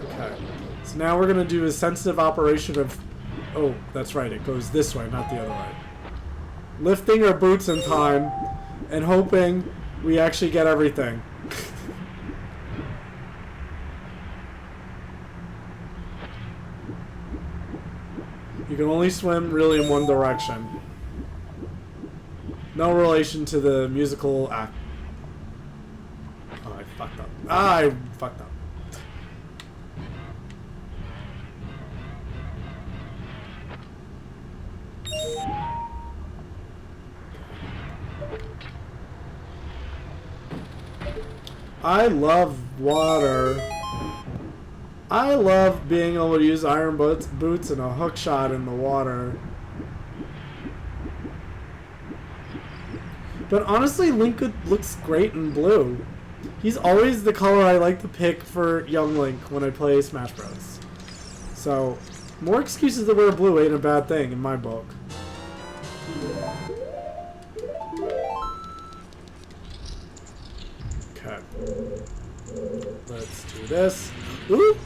Okay. So now we're gonna do a sensitive operation of... Oh, that's right, it goes this way, not the other way. Lifting our boots in time and hoping we actually get everything. You can only swim really in one direction. No relation to the musical act. Oh, I fucked up. I fucked up. I love water. I love being able to use iron boots and a hook shot in the water. But honestly, Link looks great in blue. He's always the color I like to pick for young Link when I play Smash Bros. So, more excuses to wear blue ain't a bad thing in my book. Okay. Let's do this. Ooh!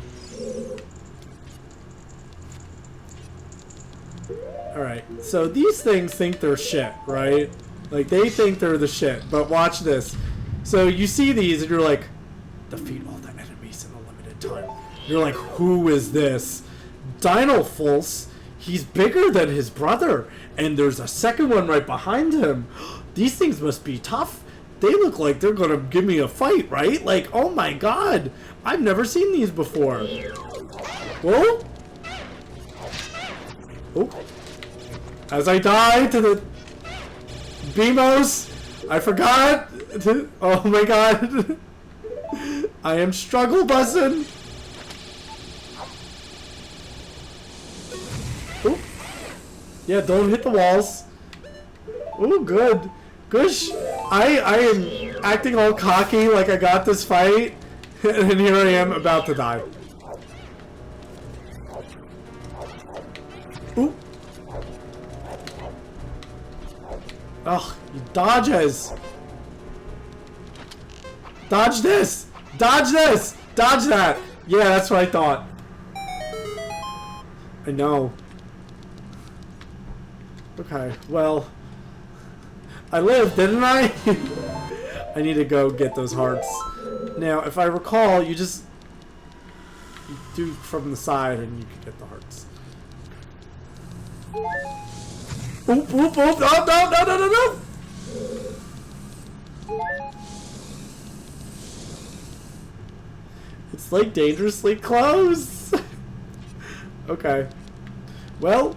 Alright, so these things think they're shit, right? Like, they think they're the shit, but watch this. So you see these and you're like, defeat all the enemies in a limited time. You're like, who is this? Dinolfulse, he's bigger than his brother, and there's a second one right behind him. These things must be tough. They look like they're gonna give me a fight, right? Like, oh my god, I've never seen these before. Whoa! Oh. As I die to the Beamos, I forgot. Oh my god. I am struggle bussing. Ooh. Yeah, don't hit the walls. Ooh, good. Gush. I am acting all cocky like I got this fight, and here I am about to die. Ooh. Ugh, you dodges. Dodge this! Dodge this! Dodge that! Yeah, that's what I thought. I know. Okay, well... I lived, didn't I? I need to go get those hearts. Now, if I recall, you just... You do from the side and you can get the hearts. Oop, oop, oop! Oh, no, no, no, no, no! It's like dangerously close. Okay. Well,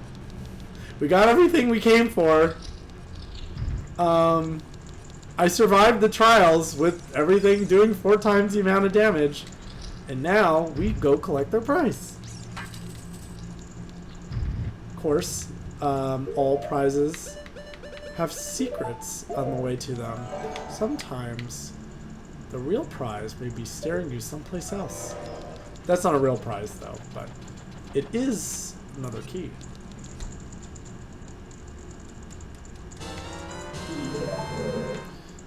we got everything we came for. I survived the trials with everything doing 4 times the amount of damage. And now we go collect their prize. Of course, all prizes have secrets on the way to them. Sometimes the real prize may be staring you someplace else. That's not a real prize though, but it is another key.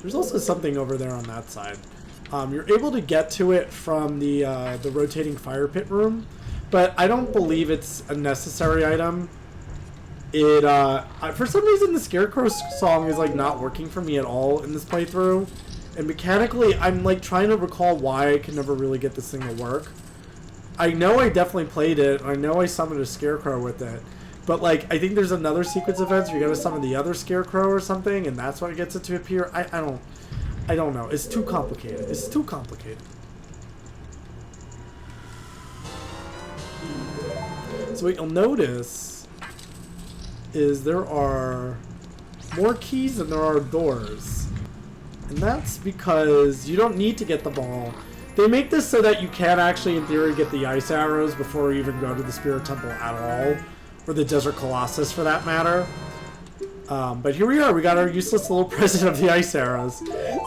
There's also something over there on that side. You're able to get to it from the rotating fire pit room, but I don't believe it's a necessary item. It for some reason the Scarecrow song is like not working for me at all in this playthrough, and mechanically I'm like trying to recall why I can never really get this thing to work. I know I definitely played it, and I know I summoned a Scarecrow with it, but like I think there's another sequence of events where you gotta summon the other Scarecrow or something, and that's what gets it to appear. I don't know. It's too complicated. It's too complicated. So what you'll notice is there are more keys than there are doors. And that's because you don't need to get the ball. They make this so that you can actually, in theory, get the ice arrows before you even go to the Spirit Temple at all. Or the Desert Colossus, for that matter. But here we are. We got our useless little present of the ice arrows.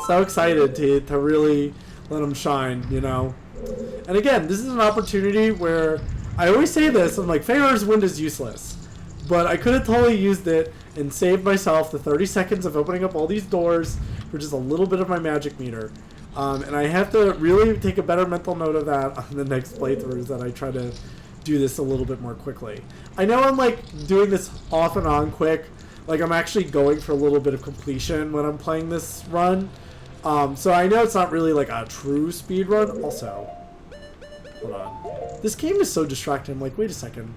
So excited to really let them shine, you know. And again, this is an opportunity where I always say this. I'm like, Favor's Wind is useless. But I could have totally used it and saved myself the 30 seconds of opening up all these doors for just a little bit of my magic meter. And I have to really take a better mental note of that on the next playthroughs, that I try to do this a little bit more quickly. I know I'm like doing this off and on quick. Like I'm actually going for a little bit of completion when I'm playing this run. So I know it's not really like a true speed run. Also, hold on. This game is so distracting. I'm like, wait a second.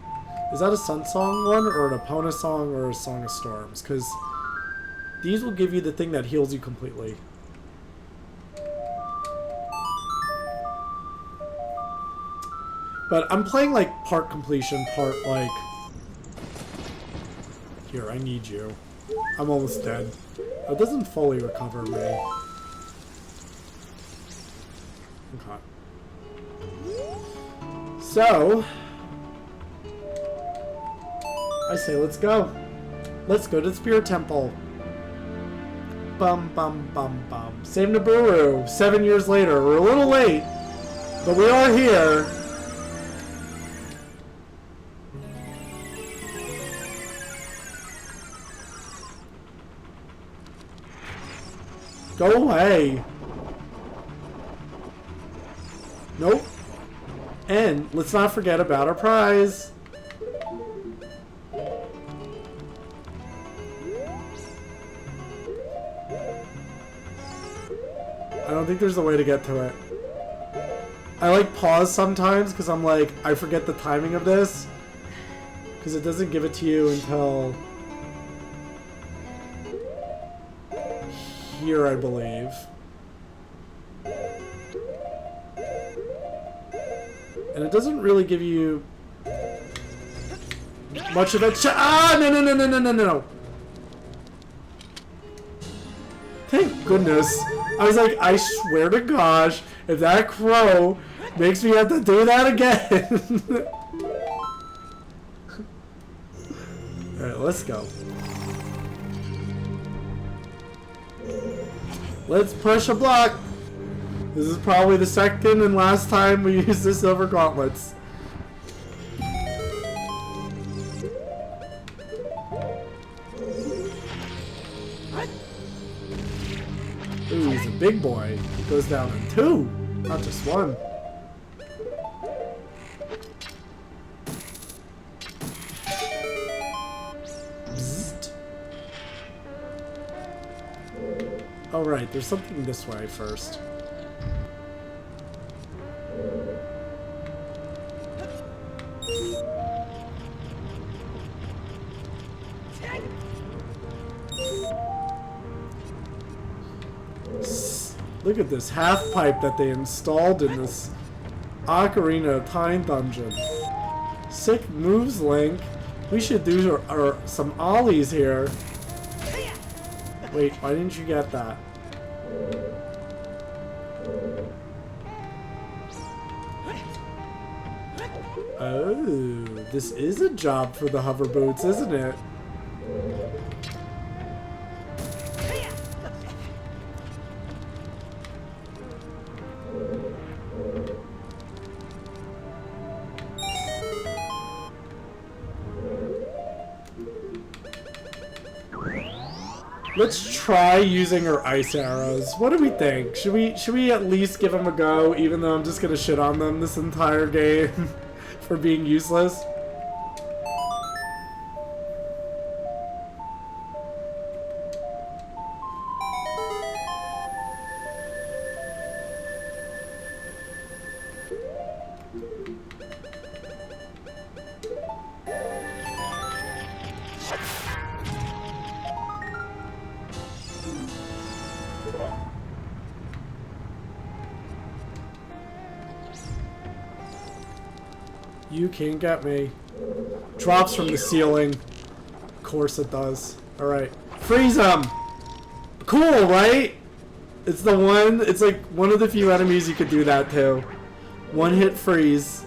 Is that a Sun Song one, or an Epona song, or a Song of Storms? Because these will give you the thing that heals you completely. But I'm playing like part completion, part like... Here, I need you. I'm almost dead. It doesn't fully recover me. Okay. So... I say let's go. Let's go to the Spirit Temple. Bum bum bum bum. Save Nibiru. 7 years later. We're a little late, but we are here. Go away. Nope. And let's not forget about our prize. I don't think there's a way to get to it. I like pause sometimes because I'm like, I forget the timing of this. Because it doesn't give it to you until here, I believe. And it doesn't really give you much of a ah, no, no, no, no, no, no, no. Thank goodness. I was like, I swear to gosh, if that crow makes me have to do that again. Alright, let's go. Let's push a block. This is probably the second and last time we use the silver gauntlets. Ooh, he's a big boy. He goes down in 2, not just 1. Bzzzt. Oh right, there's something this way first. Look at this half pipe that they installed in this Ocarina Time dungeon. Sick moves, Link. We should do some ollies here. Wait, why didn't you get that? Oh, this is a job for the hover boots, isn't it? Let's try using her ice arrows. What do we think? Should we at least give them a go, even though I'm just gonna shit on them this entire game for being useless? You can't get me. Drops from the ceiling. Of course it does. Alright. Freeze him! Cool, right? It's the one, it's like one of the few enemies you could do that to. One hit freeze.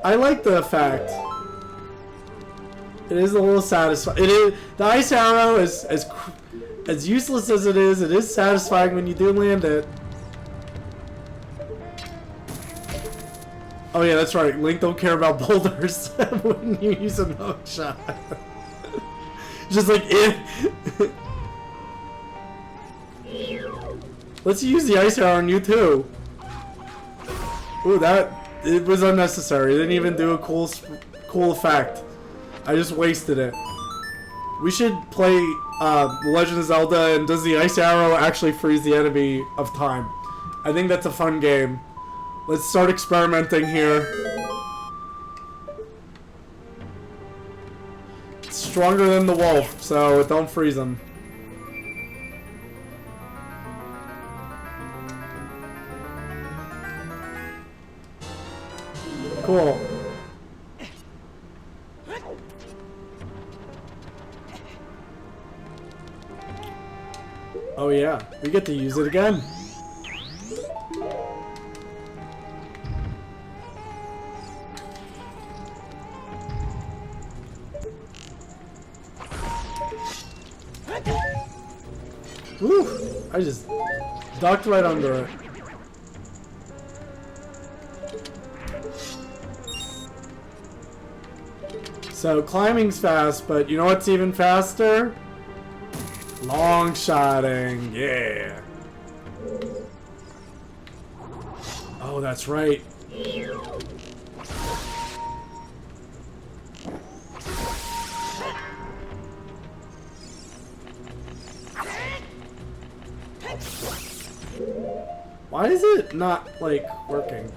I like the effect. It is a little satisfying. It is, the ice arrow is as useless as it is satisfying when you do land it. Oh yeah, that's right. Link don't care about boulders when you use a hook shot. Just like if. Let's use the ice arrow on you too. Ooh, it was unnecessary. It didn't even do a cool effect. I just wasted it. We should play Legend of Zelda, and does the ice arrow actually freeze the enemy of time? I think that's a fun game. Let's start experimenting here. It's stronger than the wolf, so don't freeze him. Cool. Oh yeah, we get to use it again. Woo! I just ducked right under it. So climbing's fast, but you know what's even faster? Long shotting, yeah. Oh, that's right. Why is it not, like, working?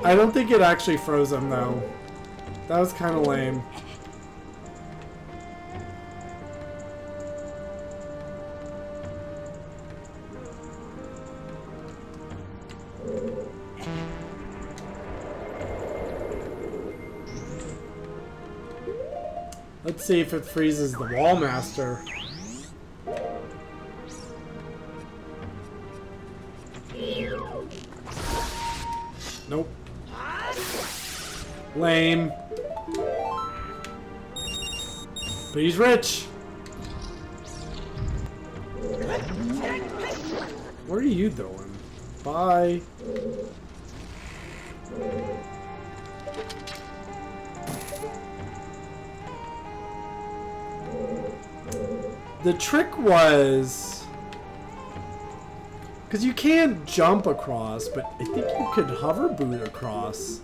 I don't think it actually froze him, though. That was kind of lame. Let's see if it freezes the Wall Master. Nope. Lame. But he's rich. What are you doing? Bye. The trick was, because you can't jump across, but I think you could hover boot across.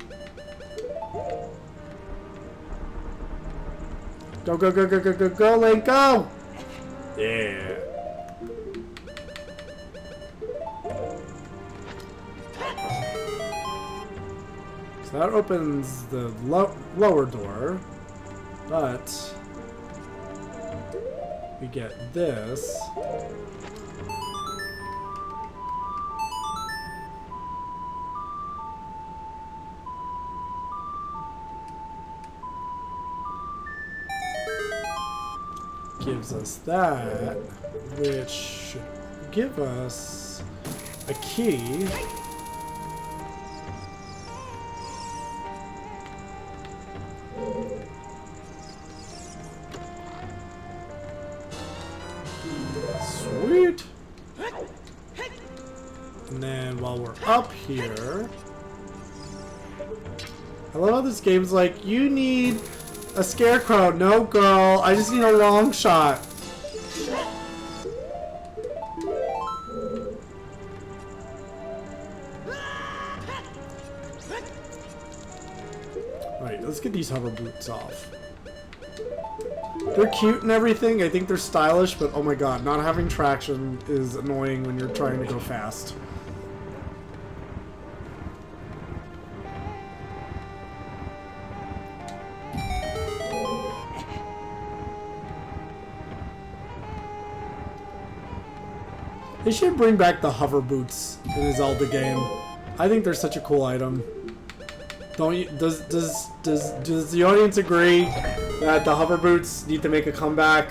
Go, go, go, go, go, go, go, Link, go! Yeah. So that opens the lower door, but we get this. Gives us that, which should give us a key. Sweet. And then while we're up here, I love how this game's like, you need a scarecrow. No, girl. I just need a long shot. Alright, let's get these hover boots off. They're cute and everything. I think they're stylish, but oh my god, not having traction is annoying when you're trying to go fast. They should bring back the hover boots in the Zelda game. I think they're such a cool item. Don't you? Does the audience agree that the hover boots need to make a comeback,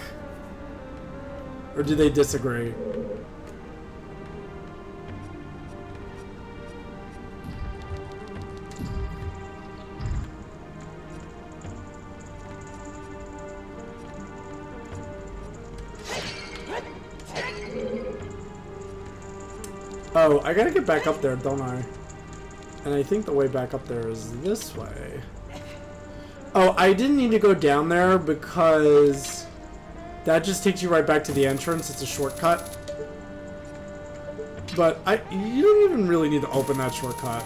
or do they disagree? Oh, I gotta get back up there, don't I? And I think the way back up there is this way. Oh, I didn't need to go down there because that just takes you right back to the entrance. It's a shortcut. But you don't even really need to open that shortcut.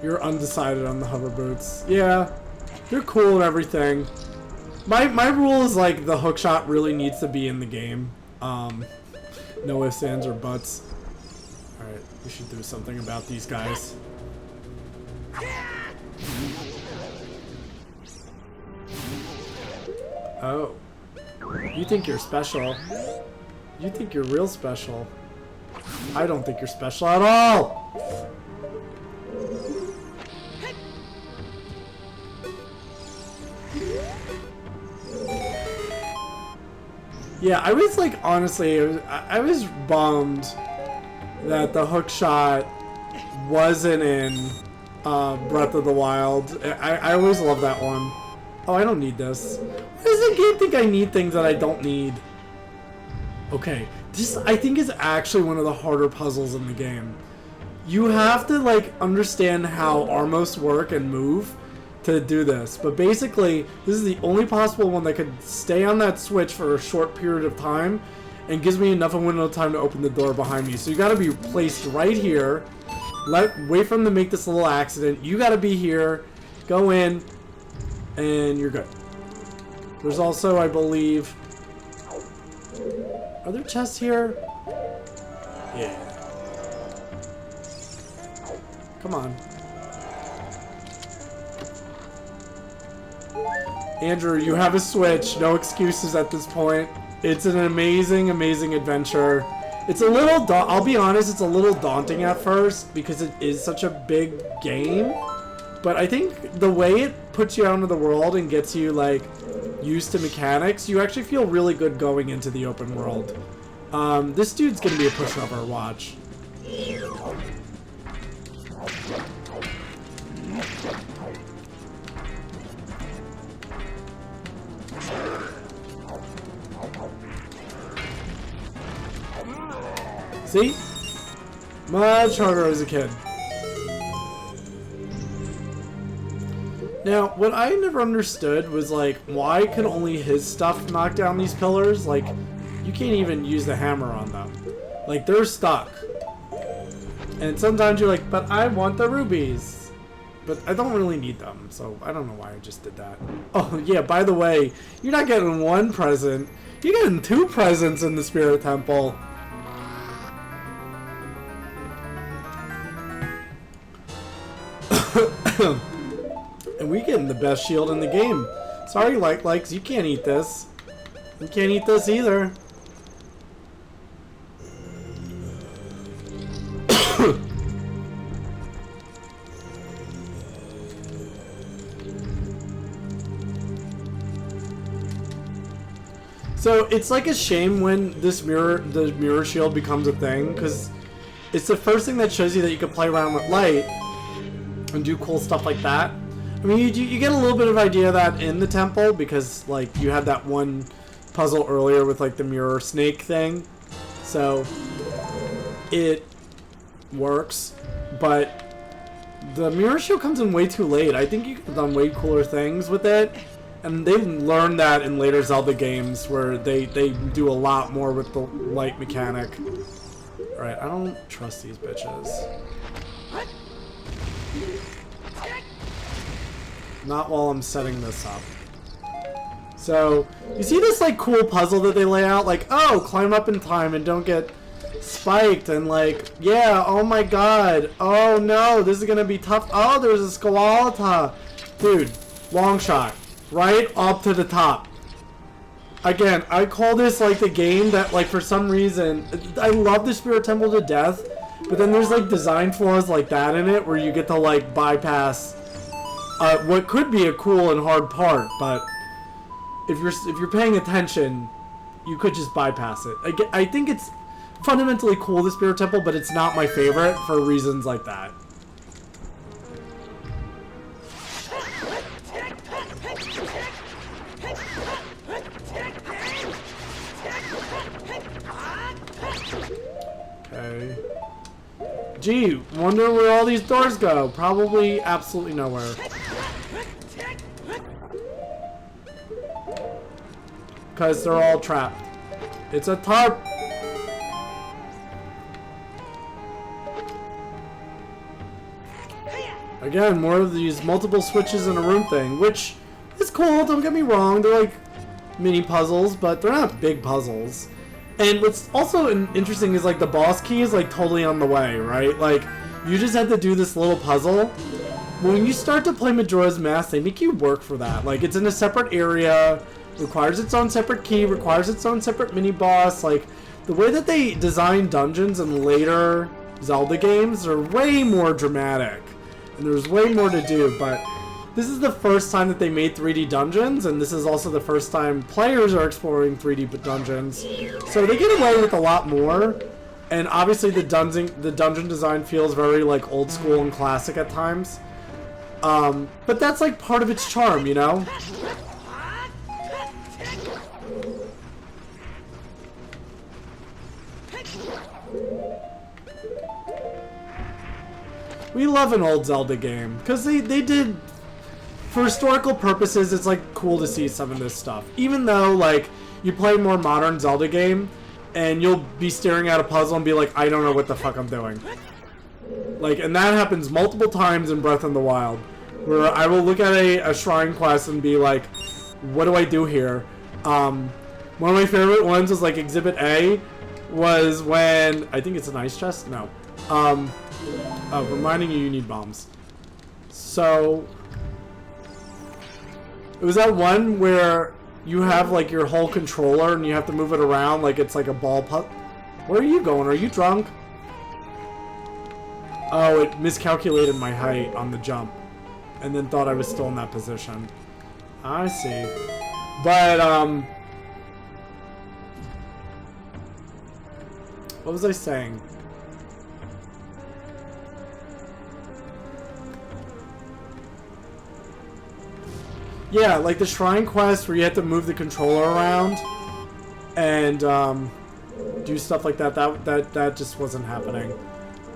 You're undecided on the hover boots. Yeah, they're cool and everything. My rule is like the hookshot really needs to be in the game. No ifs, ands, or buts. Alright, we should do something about these guys. Oh. You think you're special. You think you're real special. I don't think you're special at all! Yeah, I was like, honestly, I was bummed that the hookshot wasn't in Breath of the Wild. I always love that one. Oh, I don't need this. Why does the game think I need things that I don't need? Okay, this I think is actually one of the harder puzzles in the game. You have to like understand how Armos work and move to do this, but basically this is the only possible one that could stay on that switch for a short period of time and gives me enough of a window of time to open the door behind me. So you got to be placed right here, wait for them to make this little accident, you got to be here, go in, and you're good. There's also, I believe, are there chests here? Yeah, come on. Andrew, you have a Switch. No excuses at this point. It's an amazing, amazing adventure. It's a little, I'll be honest, it's a little daunting at first because it is such a big game. But I think the way it puts you out into the world and gets you, like, used to mechanics, you actually feel really good going into the open world. This dude's gonna be a pushover, watch. See? Much harder as a kid. Now, what I never understood was, like, why could only his stuff knock down these pillars? Like, you can't even use the hammer on them. Like, they're stuck. And sometimes you're like, but I want the rubies. But I don't really need them, so I don't know why I just did that. Oh, yeah, by the way, you're not getting one present. You're getting 2 presents in the Spirit Temple. And we getting the best shield in the game. Sorry, likes, you can't eat this. You can't eat this either. So it's like a shame when the mirror shield becomes a thing, because it's the first thing that shows you that you can play around with light and do cool stuff like that. I mean, you get a little bit of idea of that in the temple because, like, you had that one puzzle earlier with, like, the mirror snake thing. So it works, but the mirror shield comes in way too late. I think you could have done way cooler things with it. And they've learned that in later Zelda games where they do a lot more with the light mechanic. Alright, I don't trust these bitches. Not while I'm setting this up. So, you see this, like, cool puzzle that they lay out? Like, oh, climb up in time and don't get spiked. And, like, yeah, oh my god. Oh no, this is gonna be tough. Oh, there's a Squalata. Dude, Long shot. Right up to the top. Again, I call this like the game that like for some reason, I love the Spirit Temple to death, but then there's like design flaws like that in it where you get to like bypass what could be a cool and hard part, but if you're paying attention, you could just bypass it. I think it's fundamentally cool, the Spirit Temple, but it's not my favorite for reasons like that. Okay. Gee, wonder where all these doors go. Probably absolutely nowhere. Because they're all trapped. It's a tarp! Again, more of these multiple switches in a room thing, which is cool, don't get me wrong. They're like mini puzzles, but they're not big puzzles. And what's also interesting is like the boss key is like totally on the way, right? Like, you just have to do this little puzzle. When you start to play Majora's Mask, they make you work for that. Like, it's in a separate area, requires its own separate key, requires its own separate mini boss. Like, the way that they design dungeons in later Zelda games are way more dramatic. And there's way more to do, but this is the first time that they made 3D dungeons, and this is also the first time players are exploring 3D dungeons. So they get away with a lot more, and obviously the dungeon design feels very like old school and classic at times. But that's like part of its charm, you know? We love an old Zelda game, because they did, for historical purposes, it's like cool to see some of this stuff. Even though, like, you play a more modern Zelda game, and you'll be staring at a puzzle and be like, I don't know what the fuck I'm doing. Like, and that happens multiple times in Breath of the Wild, where I will look at a shrine quest and be like, what do I do here? One of my favorite ones was like Exhibit A, was when, I think it's an ice chest? No. Reminding you need bombs. So, it was that one where you have like your whole controller and you have to move it around like it's like a ball putt. Where are you going? Are you drunk? Oh, it miscalculated my height on the jump and then thought I was still in that position. I see. But, what was I saying? Yeah, like the shrine quest where you have to move the controller around and do stuff like that. That just wasn't happening.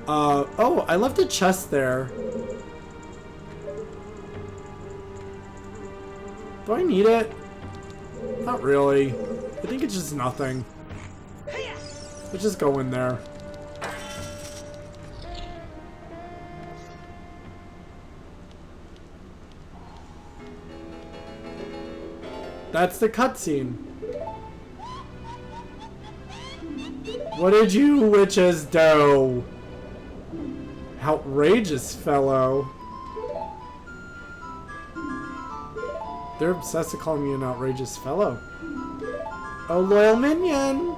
Oh, I left a chest there. Do I need it? Not really. I think it's just nothing. Let's just go in there. That's the cutscene. What did you witches do? Outrageous fellow. They're obsessed with calling me an outrageous fellow. Oh, loyal minion!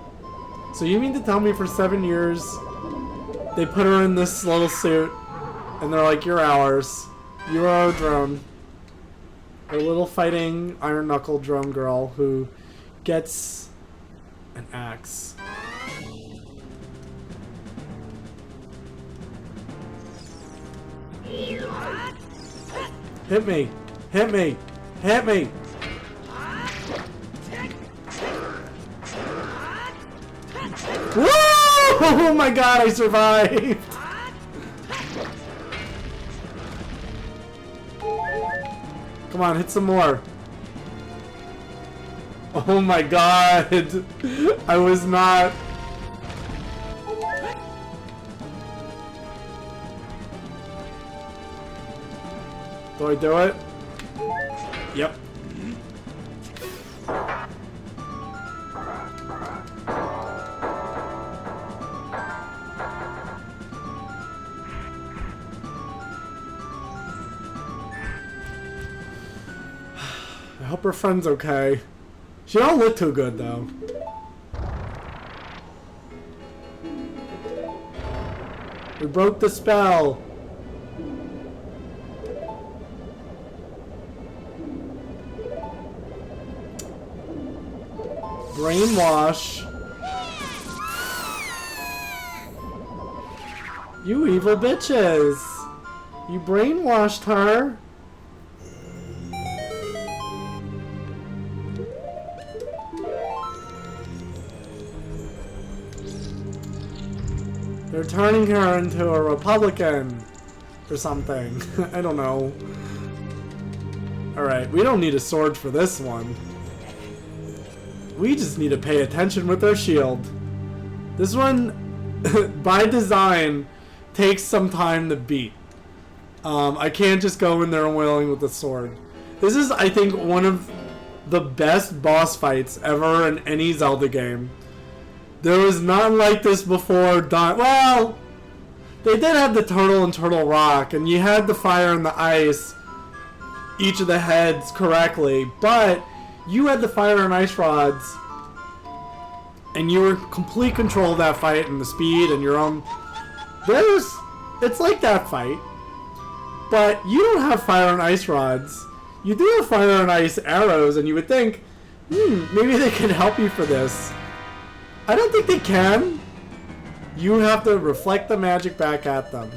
So you mean to tell me for 7 years they put her in this little suit and they're like, you're ours. You are our drone. A little fighting iron knuckle drone girl who gets an axe. Hit me! Hit me! Hit me! Woo! Oh my god, I survived! Come on, hit some more. Oh my god. I was not... Do I do it? Yep. I hope her friend's okay. She don't look too good, though. We broke the spell. Brainwash. You evil bitches. You brainwashed her. They're turning her into a Republican or something. I don't know. Alright, we don't need a sword for this one. We just need to pay attention with our shield. This one, by design, takes some time to beat. I can't just go in there wailing with the sword. This is, I think, one of the best boss fights ever in any Zelda game. There was none like this before done. Well, they did have the turtle and turtle rock, and you had the fire and the ice, each of the heads correctly, but you had the fire and ice rods, and you were complete control of that fight and the speed and your own. It's like that fight, but you don't have fire and ice rods. You do have fire and ice arrows, and you would think, maybe they can help you for this. I don't think they can. You have to reflect the magic back at them.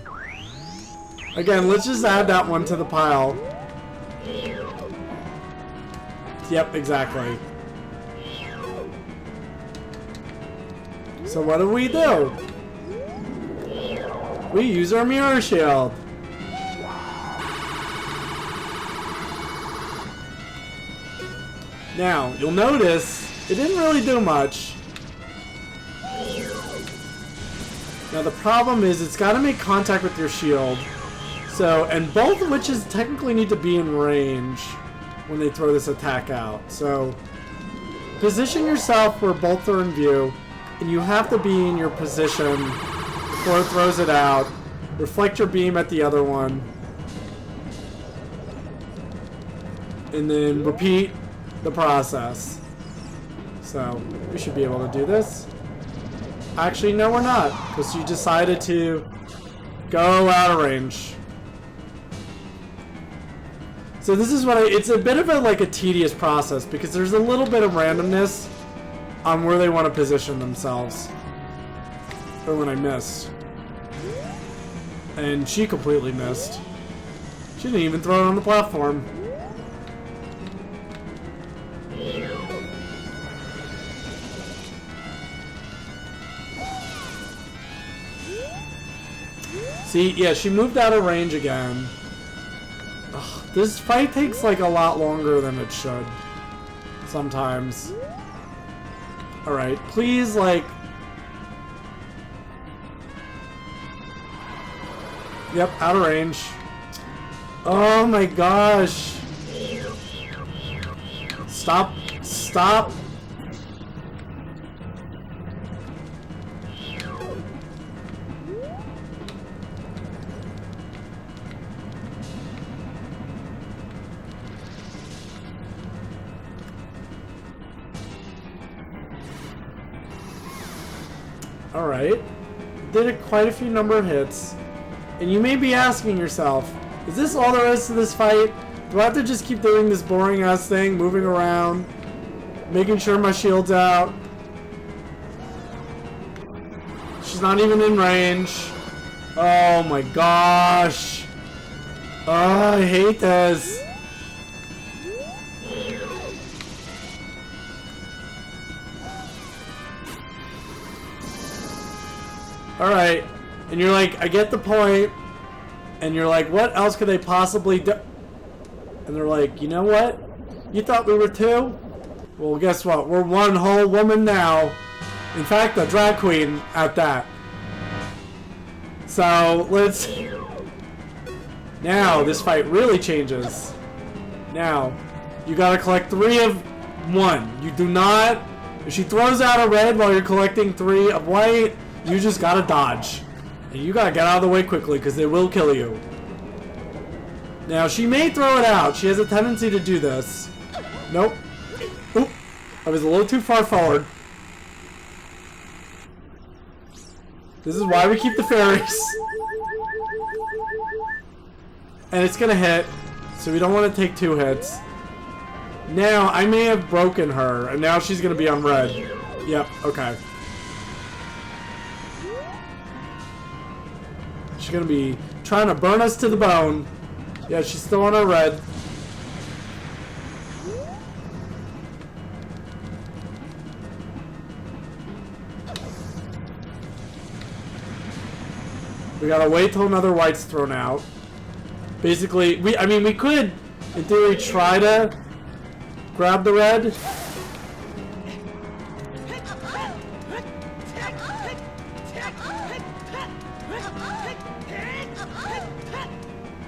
Again, let's just add that one to the pile. Yep, exactly. So what do? We use our mirror shield. Now, you'll notice it didn't really do much. Now the problem is it's got to make contact with your shield. So, and both witches technically need to be in range when they throw this attack out. So, position yourself where both are in view, and you have to be in your position before it throws it out. Reflect your beam at the other one. And then repeat the process. So, we should be able to do this. Actually, no, we're not, because you decided to go out of range. So this is what it's a bit of a tedious process, because there's a little bit of randomness on where they want to position themselves. Or when I missed. And she completely missed. She didn't even throw it on the platform. See, yeah, she moved out of range again. Ugh, this fight takes a lot longer than it should. Sometimes. Alright, please, Yep, out of range. Oh my gosh. Stop. Stop. Alright, did quite a few number of hits, and you may be asking yourself, is this all there is to this fight? Do I have to just keep doing this boring ass thing, moving around, making sure my shield's out? She's not even in range. Oh my gosh. Oh, I hate this. Alright, and you're like, I get the point, and you're like, what else could they possibly do? And they're like, you know what? You thought we were two? Well, guess what? We're one whole woman now. In fact, a drag queen at that. So, let's... Now, this fight really changes. Now, you gotta collect 3 of 1. You do not... If she throws out a red while you're collecting 3 of white... You just gotta dodge. And you gotta get out of the way quickly, because they will kill you. Now, she may throw it out. She has a tendency to do this. Nope. Oop. I was a little too far forward. This is why we keep the fairies. And it's gonna hit, so we don't want to take 2 hits. Now, I may have broken her, and now she's gonna be on red. Yep, okay. She's gonna be trying to burn us to the bone. Yeah, she's still on our red. We gotta wait till another white's thrown out. Basically, we could, in theory, try to grab the red.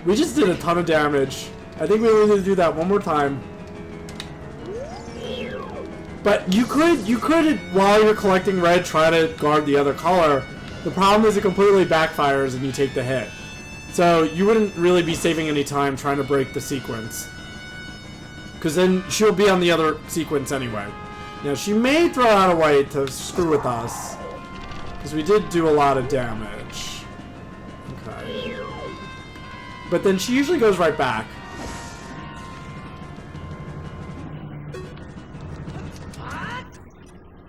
We just did a ton of damage. I think we need to do that one more time. But you could, while you're collecting red, try to guard the other color. The problem is it completely backfires and you take the hit. So you wouldn't really be saving any time trying to break the sequence. Because then she'll be on the other sequence anyway. Now she may throw out a white to screw with us. Because we did do a lot of damage. Okay. But then she usually goes right back.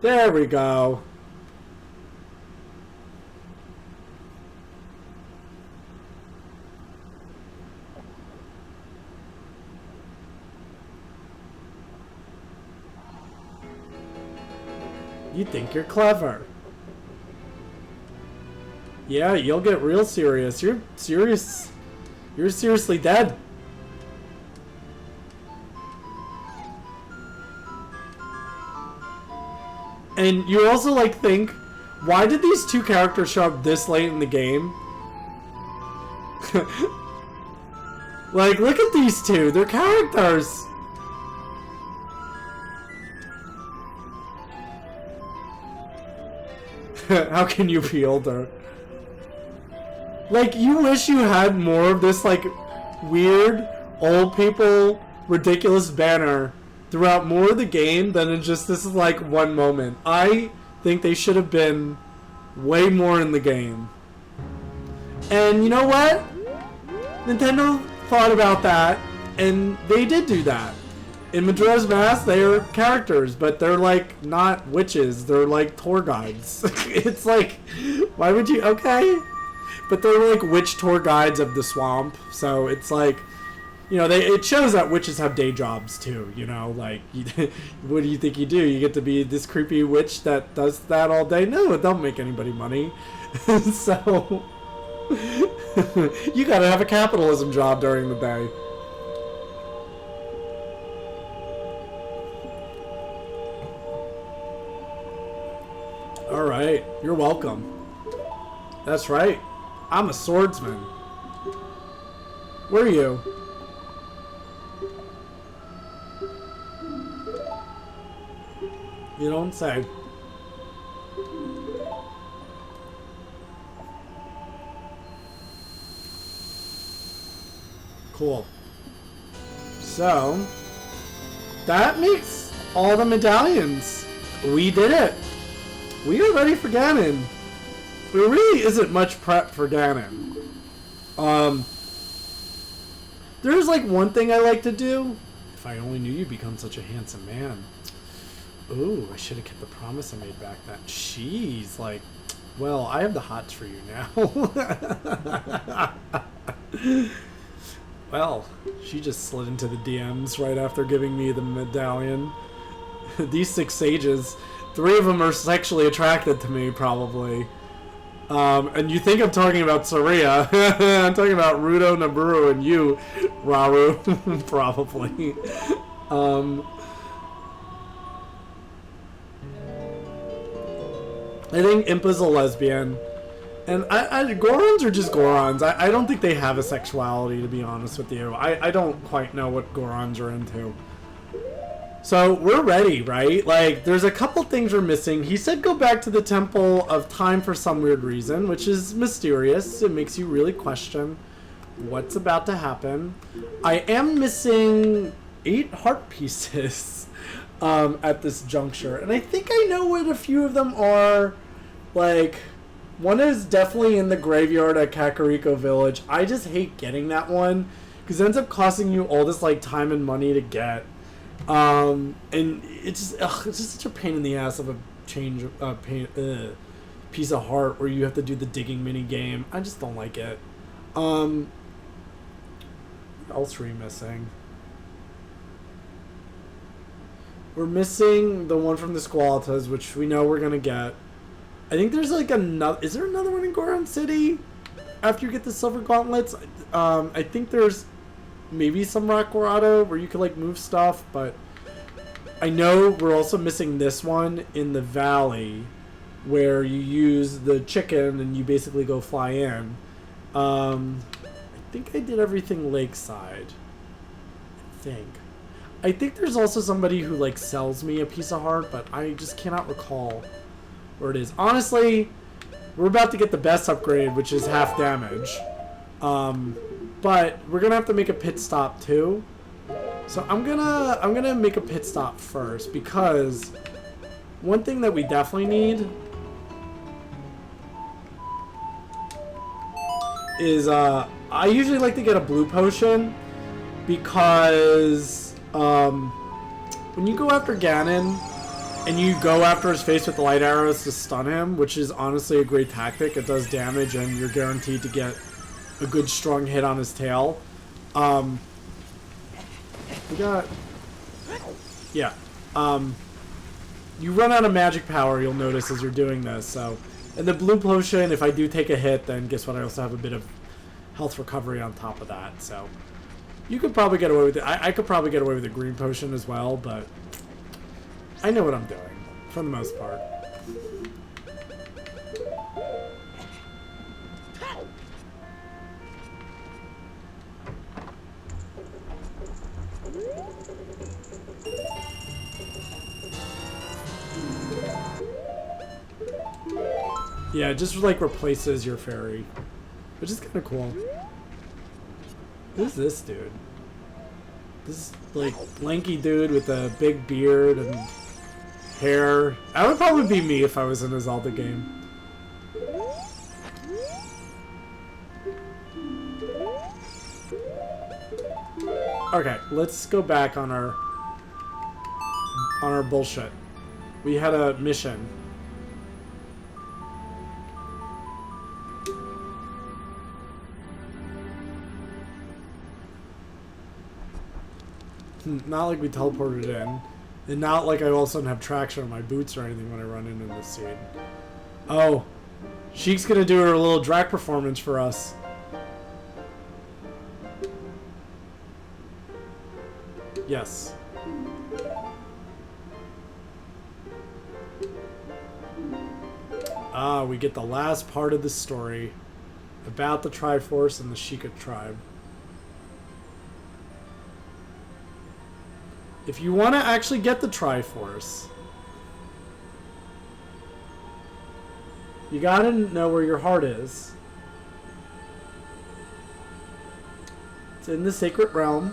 There we go. You think you're clever. Yeah, you'll get real serious. You're serious. You're seriously dead. And you also, like, think, why did these 2 characters show up this late in the game? Like, look at these 2. They're characters. How can you be older? Like, you wish you had more of this, like, weird, old people, ridiculous banner throughout more of the game than in just this, like, one moment. I think they should have been way more in the game. And you know what? Nintendo thought about that, and they did do that. In Majora's Mask, they are characters, but they're, like, not witches. They're, like, tour guides. It's like, why would you... Okay. But they're, like, witch tour guides of the swamp. So it's like, you know, it shows that witches have day jobs, too. You know, like, what do you think you do? You get to be this creepy witch that does that all day? No, it don't make anybody money. So, you gotta have a capitalism job during the day. Alright, you're welcome. That's right. I'm a swordsman. Where are you? You don't say. Cool. So, that makes all the medallions. We did it. We are ready for Ganon. There really isn't much prep for Ganon. There's like one thing I like to do. If I only knew you'd become such a handsome man. Ooh, I should have kept the promise I made back then. She's like, well, I have the hots for you now. Well, she just slid into the DMs right after giving me the medallion. These 6 sages, 3 of them are sexually attracted to me, probably. And you think I'm talking about Saria. I'm talking about Rudo, Naburu, and you, Raru, probably. I think Impa's a lesbian. And Gorons are just Gorons. I don't think they have a sexuality, to be honest with you. I don't quite know what Gorons are into. So, we're ready, right? Like, there's a couple things we're missing. He said go back to the Temple of Time for some weird reason, which is mysterious. It makes you really question what's about to happen. I am missing 8 heart pieces at this juncture. And I think I know what a few of them are. Like, one is definitely in the graveyard at Kakariko Village. I just hate getting that one because it ends up costing you all this like time and money to get. And it's just such a pain in the ass of a piece of heart where you have to do the digging mini game. I just don't like it. What else are we missing? We're missing the one from the Squalatas, which we know we're gonna get. I think there's like another. Is there another one in Goron City after you get the Silver Gauntlets? I think there's maybe some Rock Grotto where you could like move stuff, but I know we're also missing this one in the valley where you use the chicken and you basically go fly in. I think I did everything lakeside. I think there's also somebody who like sells me a piece of heart, but I just cannot recall where it is. Honestly, we're about to get the best upgrade, which is half damage. But we're gonna have to make a pit stop too. So I'm gonna make a pit stop first because one thing that we definitely need is I usually like to get a blue potion because when you go after Ganon and you go after his face with the light arrows to stun him, which is honestly a great tactic, it does damage and you're guaranteed to get a good strong hit on his tail. You run out of magic power, you'll notice, as you're doing this. So, and the blue potion, if I do take a hit, then guess what? I also have a bit of health recovery on top of that. So, you could probably get away with it. I could probably get away with the green potion as well, but I know what I'm doing for the most part. Yeah, it just like replaces your fairy, which is kind of cool. Who's this dude? This like lanky dude with a big beard and hair. That would probably be me if I was in a Zelda game. Okay, let's go back on our bullshit. We had a mission. Not like we teleported in. And not like I all of a sudden have traction on my boots or anything when I run into this scene. Oh. Sheik's gonna do her little drag performance for us. Yes. Ah, we get the last part of the story about the Triforce and the Sheikah tribe. If you want to actually get the Triforce, you gotta know where your heart is. It's in the Sacred Realm,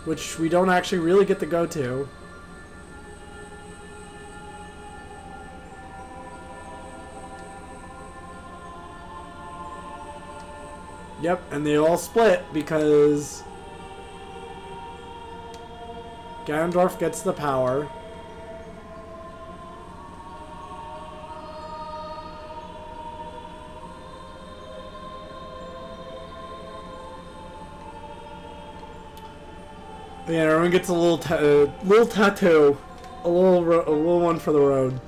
which we don't actually really get to go to. Yep, and they all split because Ganondorf gets the power. Yeah, everyone gets a little tattoo, a little one for the road.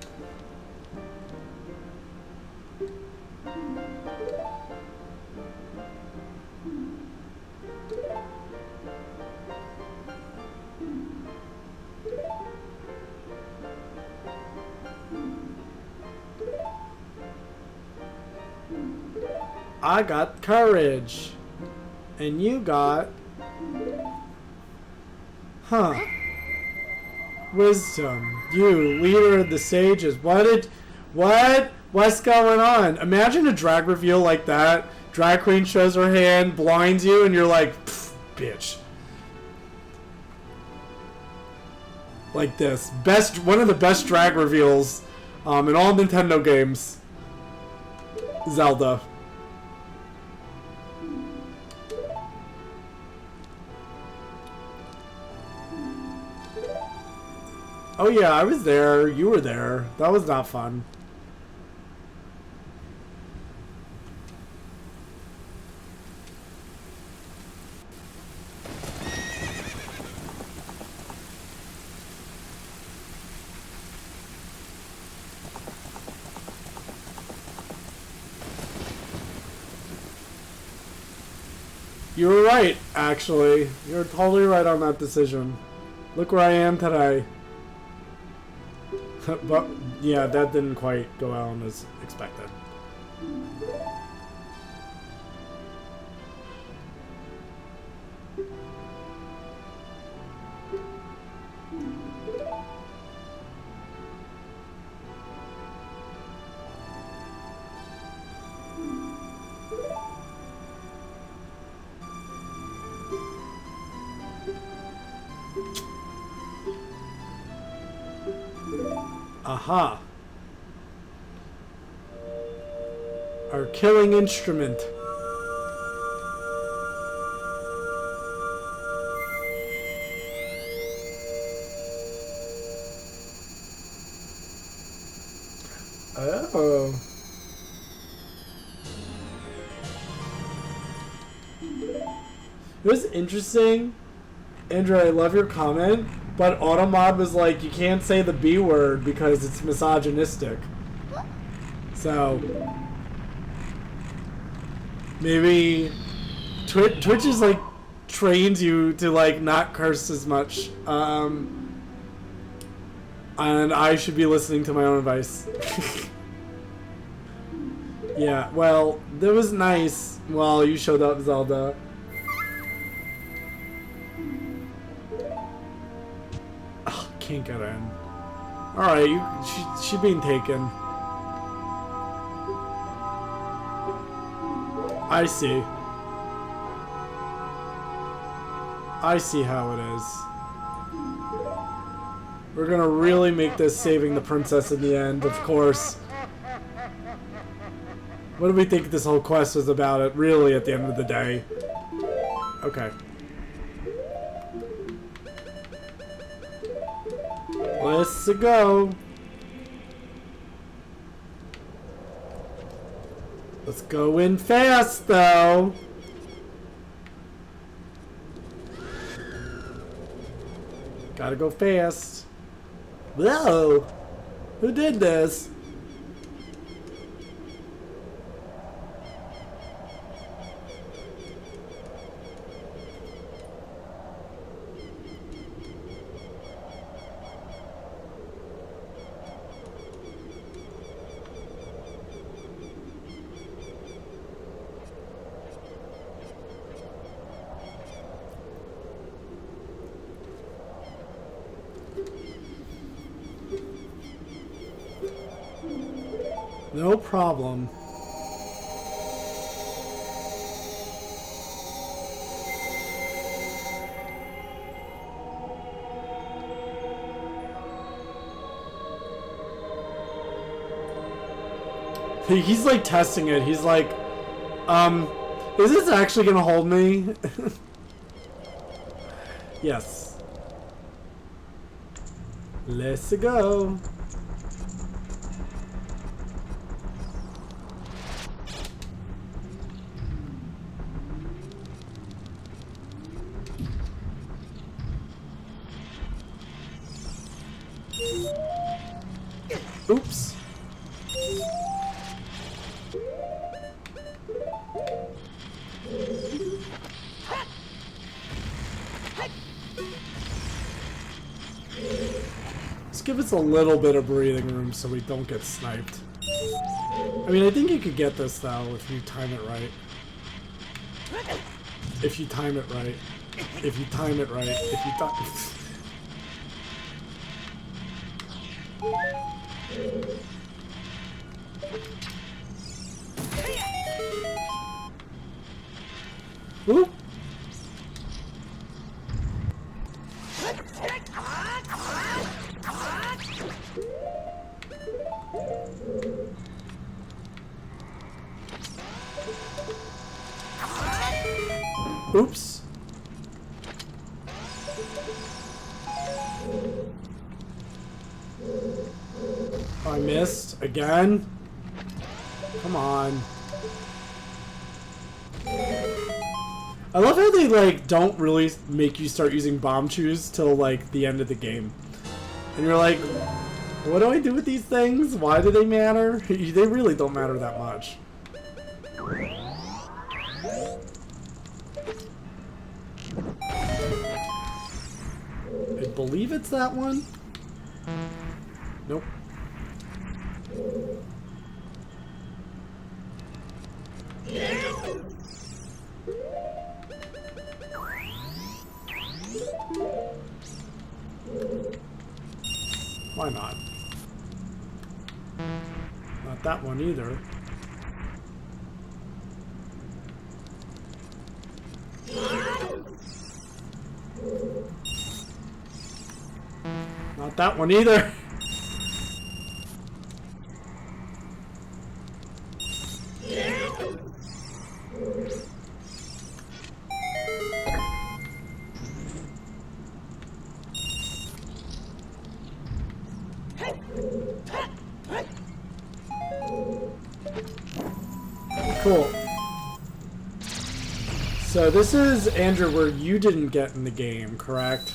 I got courage. And you got... Huh. Wisdom. You, leader of the sages. What's going on? Imagine a drag reveal like that. Drag queen shows her hand, blinds you, and you're like, pfft, bitch. Like this. One of the best drag reveals in all Nintendo games. Zelda. Oh yeah, I was there. You were there. That was not fun. You were right, actually. You're totally right on that decision. Look where I am today. But, yeah, that didn't quite go out as expected. Aha. Our killing instrument. Oh. It was interesting. Andrew, I love your comment. But Automod was like, you can't say the B word because it's misogynistic. So, maybe Twitch is like, trains you to like not curse as much. And I should be listening to my own advice. Yeah, well, that was nice while you showed up, Zelda. Can't get in. Alright, she being taken. I see. I see how it is. We're gonna really make this saving the princess in the end, of course. What do we think this whole quest was about, it really, at the end of the day? Okay. Let's go. Let's go in fast, though. Gotta go fast. Whoa! Who did this? No problem. He's like testing it. He's like, is this actually gonna hold me? Yes. Let's go. Oops. Let's give us a little bit of breathing room so we don't get sniped. I mean, I think you could get this though if you time it right. If you time it right. If you time it right. If you time... Whoop. Oops. Oh, I missed again. Come on. I love how they like don't really make you start using bomb chews till like the end of the game. And you're like, what do I do with these things? Why do they matter? They really don't matter that much. I believe it's that one. Nope. Why not? Not that one either. Not that one either. Cool. So this is, Andrew, where you didn't get in the game, correct?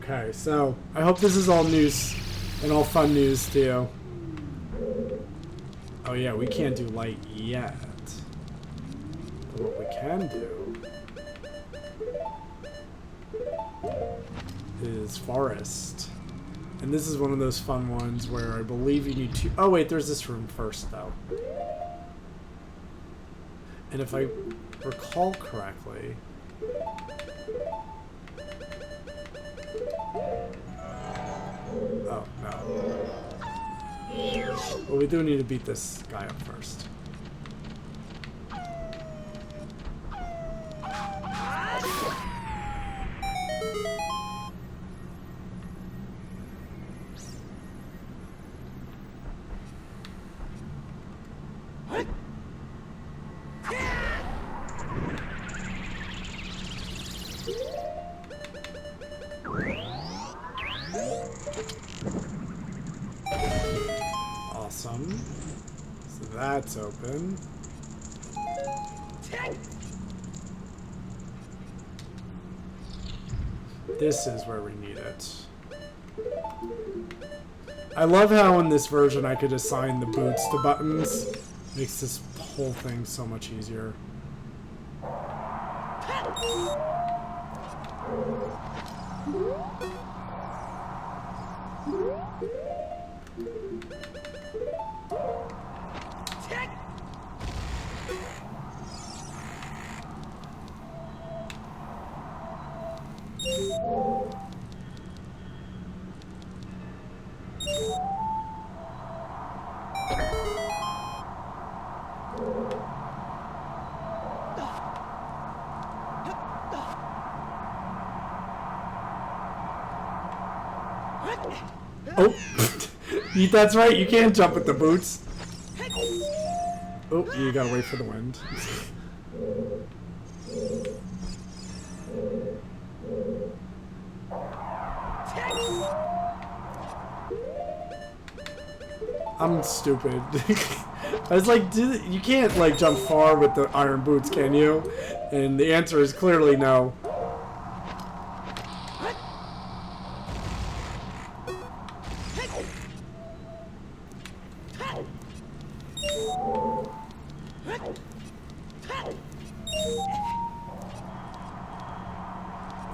Okay, so I hope this is all news and all fun news to you. Oh yeah, we can't do light yet. But what we can do is forest. And this is one of those fun ones where I believe you need to... Oh wait, there's this room first though. And if I recall correctly... Oh, no. Well, we do need to beat this guy up first. Awesome. So that's open. This is where we need it. I love how in this version I could assign the boots to buttons. Makes this whole thing so much easier. Oh, that's right, you can't jump with the boots. Oh, you gotta wait for the wind. I'm stupid. I was like, you can't like jump far with the iron boots, can you? And the answer is clearly no.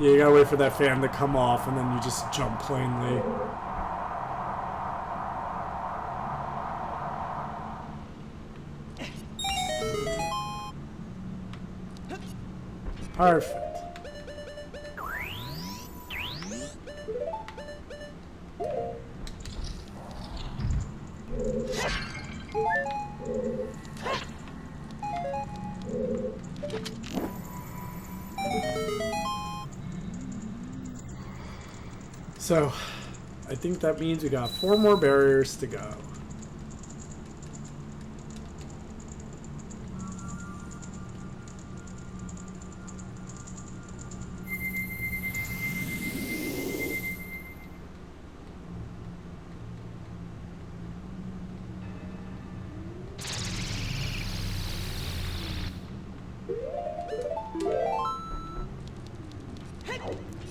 Yeah, you gotta wait for that fan to come off and then you just jump plainly. Perfect. So, I think that means we got 4 more barriers to go.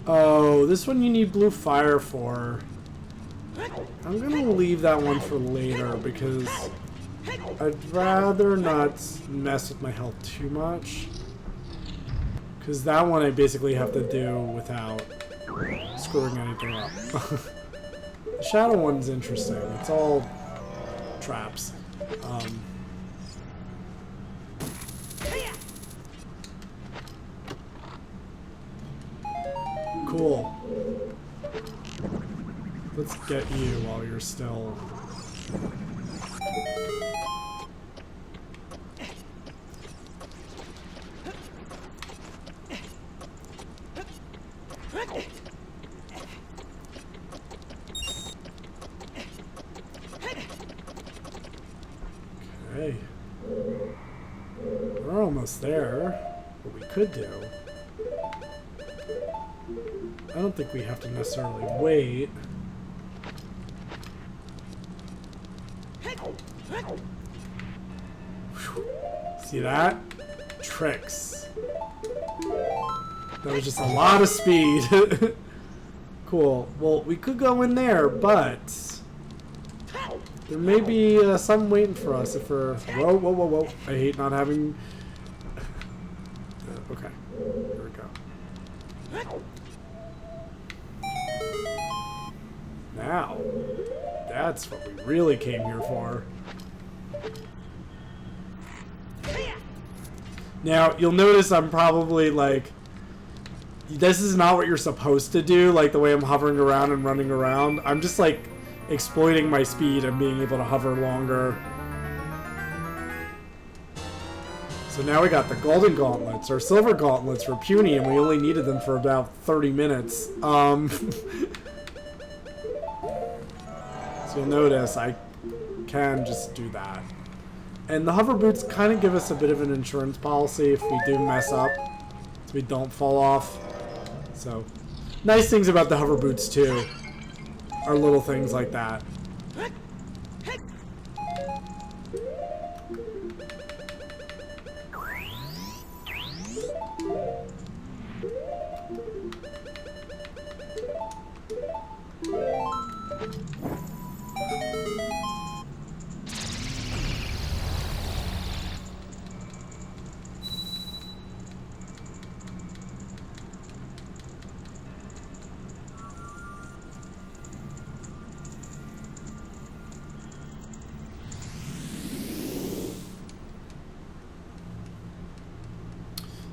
Oh, this one you need blue fire for. I'm gonna leave that one for later because I'd rather not mess with my health too much. Because that one I basically have to do without screwing anything up. The shadow one's interesting. It's all traps. Cool. Let's get you while you're still... Okay. We're almost there. What we could do... I don't think we have to necessarily wait. See that? Tricks. That was just a lot of speed. Cool. Well, we could go in there, but there may be something waiting for us if we're... Whoa, whoa, whoa, whoa. I hate not having... Okay. Here we go. Now, that's what we really came here for. Now, you'll notice I'm probably like, this is not what you're supposed to do, like the way I'm hovering around and running around. I'm just like exploiting my speed and being able to hover longer. So now we got the golden gauntlets, or silver gauntlets for puny, and we only needed them for about 30 minutes. So you'll notice I can just do that. And the hover boots kind of give us a bit of an insurance policy if we do mess up, so we don't fall off. So, nice things about the hover boots too are little things like that.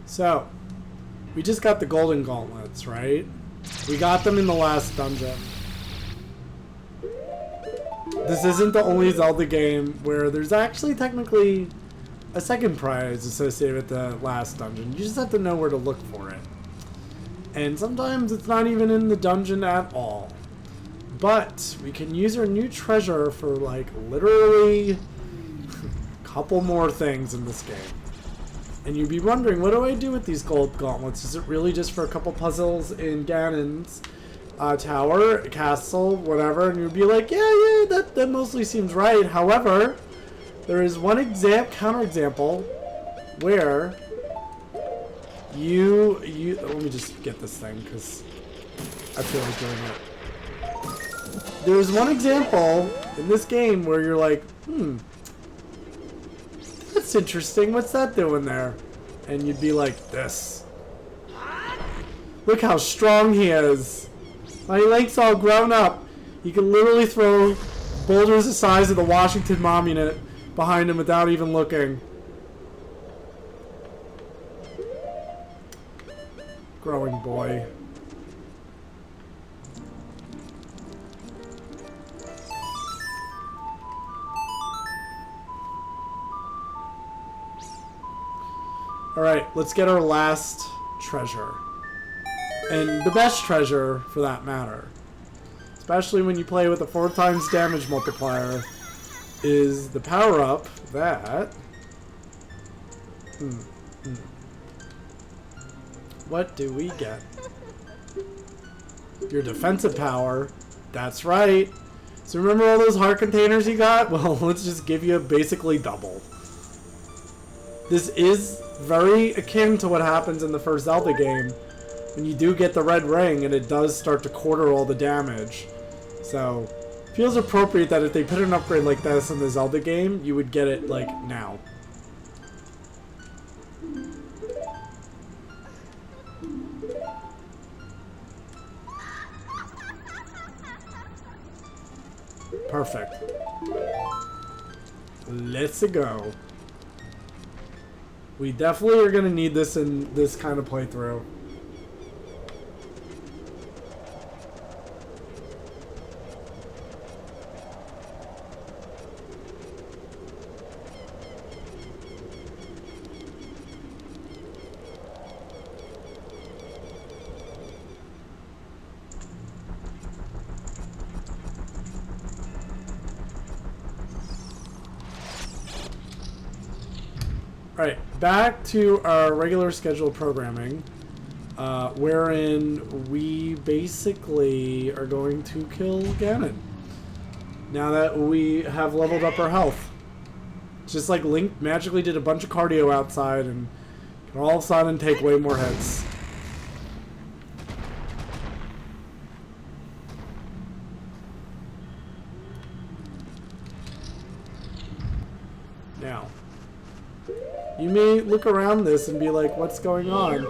So, we just got the golden gauntlets, right? We got them in the last dungeon. This isn't the only Zelda game where there's actually technically a second prize associated with the last dungeon. You just have to know where to look for it. And sometimes it's not even in the dungeon at all. But we can use our new treasure for like literally a couple more things in this game. And you'd be wondering, what do I do with these gold gauntlets? Is it really just for a couple puzzles in Ganon's tower, castle, whatever? And you'd be like, yeah, that mostly seems right. However, there is one counterexample where you let me just get this thing because I feel like doing it. There's one example in this game where you're like, that's interesting. What's that doing there? And you'd be like, this. Look how strong he is. My leg's all grown up. He can literally throw boulders the size of the Washington Monument behind him without even looking. Growing boy. Alright, let's get our last treasure. And the best treasure, for that matter. especially when you play with a 4 times damage multiplier, is the power-up that... What do we get? Your defensive power. That's right. So remember all those heart containers you got? Well, let's just give you basically double. This is very akin to what happens in the first Zelda game. When you do get the red ring and it does start to quarter all the damage. So, it feels appropriate that if they put an upgrade like this in the Zelda game, you would get it, like, now. Perfect. Let's go. We definitely are going to need this in this kind of playthrough. Alright, back to our regular scheduled programming, wherein we basically are going to kill Ganon. Now that we have leveled up our health. Just like Link magically did a bunch of cardio outside and can all of a sudden take way more hits. Now, you may look around this and be like, what's going on?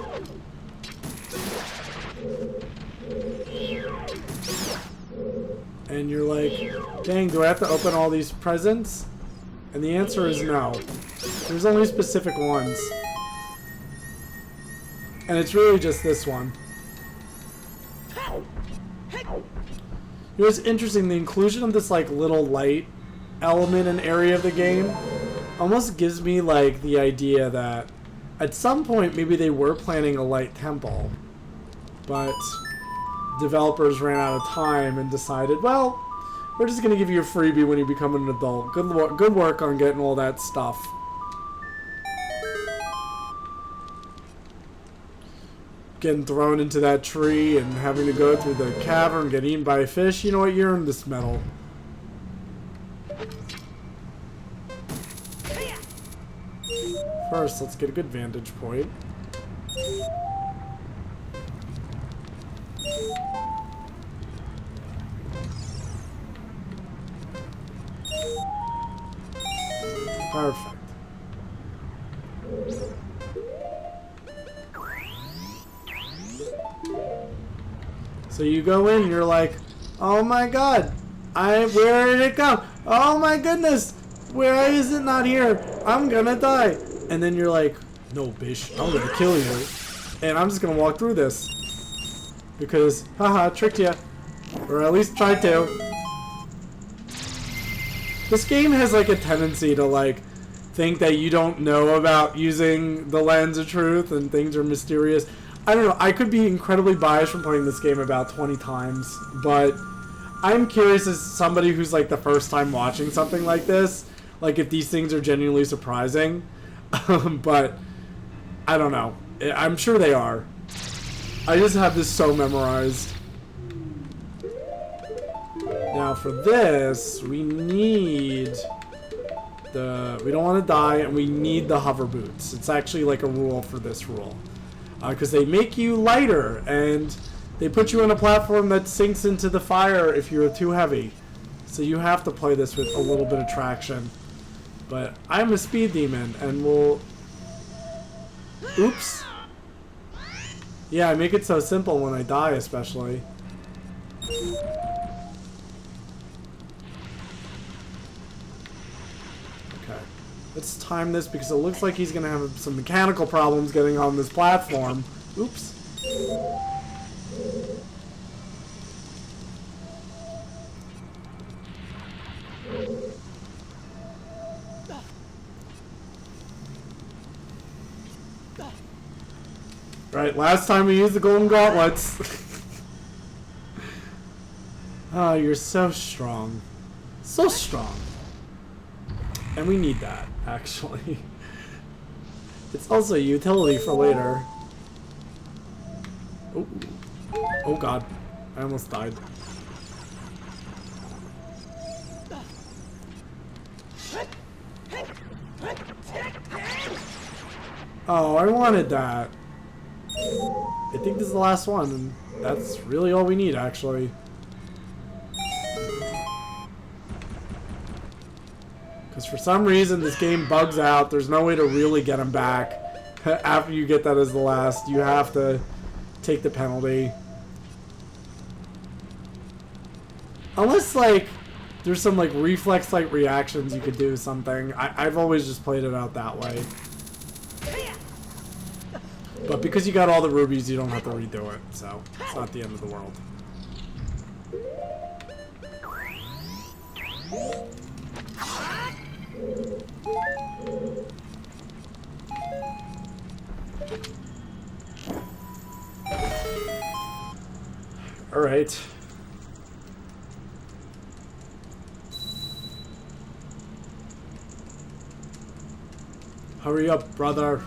And you're like, dang, do I have to open all these presents? And the answer is no. There's only specific ones. And it's really just this one. You know, it's interesting, the inclusion of this like little light element and area of the game almost gives me like the idea that at some point maybe they were planning a light temple, but developers ran out of time and decided, well, we're just gonna give you a freebie when you become an adult. Good work on getting all that stuff. Getting thrown into that tree and having to go through the cavern, get eaten by a fish. You know what? You earned this medal. First, let's get a good vantage point. Perfect. So you go in, you're like, oh my god, where did it go? Oh my goodness, where is it not here? I'm gonna die. And then you're like, no, bish, I'm gonna kill you. And I'm just gonna walk through this. Because, haha, tricked you. Or at least tried to. This game has like a tendency to like think that you don't know about using the lens of truth and things are mysterious. I don't know, I could be incredibly biased from playing this game about 20 times, but I'm curious as somebody who's like the first time watching something like this, like if these things are genuinely surprising. But I don't know. I'm sure they are. I just have this so memorized. Now for this, we need we don't want to die, and we need the hover boots. It's actually like a rule for this rule. Because they make you lighter, and they put you on a platform that sinks into the fire if you're too heavy. So you have to play this with a little bit of traction. But I'm a speed demon, and we'll... Oops. Yeah, I make it so simple when I die, especially. Okay. Let's time this because it looks like he's going to have some mechanical problems getting on this platform. Oops. Right, last time we used the golden gauntlets. Oh, you're so strong. So strong. And we need that, actually. It's also a utility for later. Oh, oh god. I almost died. Oh, I wanted that. I think this is the last one, and that's really all we need, actually. Because for some reason, this game bugs out. There's no way to really get him back. After you get that as the last, you have to take the penalty. Unless, like, there's some, like, reflex-like reactions you could do something. I've always just played it out that way. But because you got all the rubies, you don't have to redo it, so it's not the end of the world. Alright. Hurry up, brother.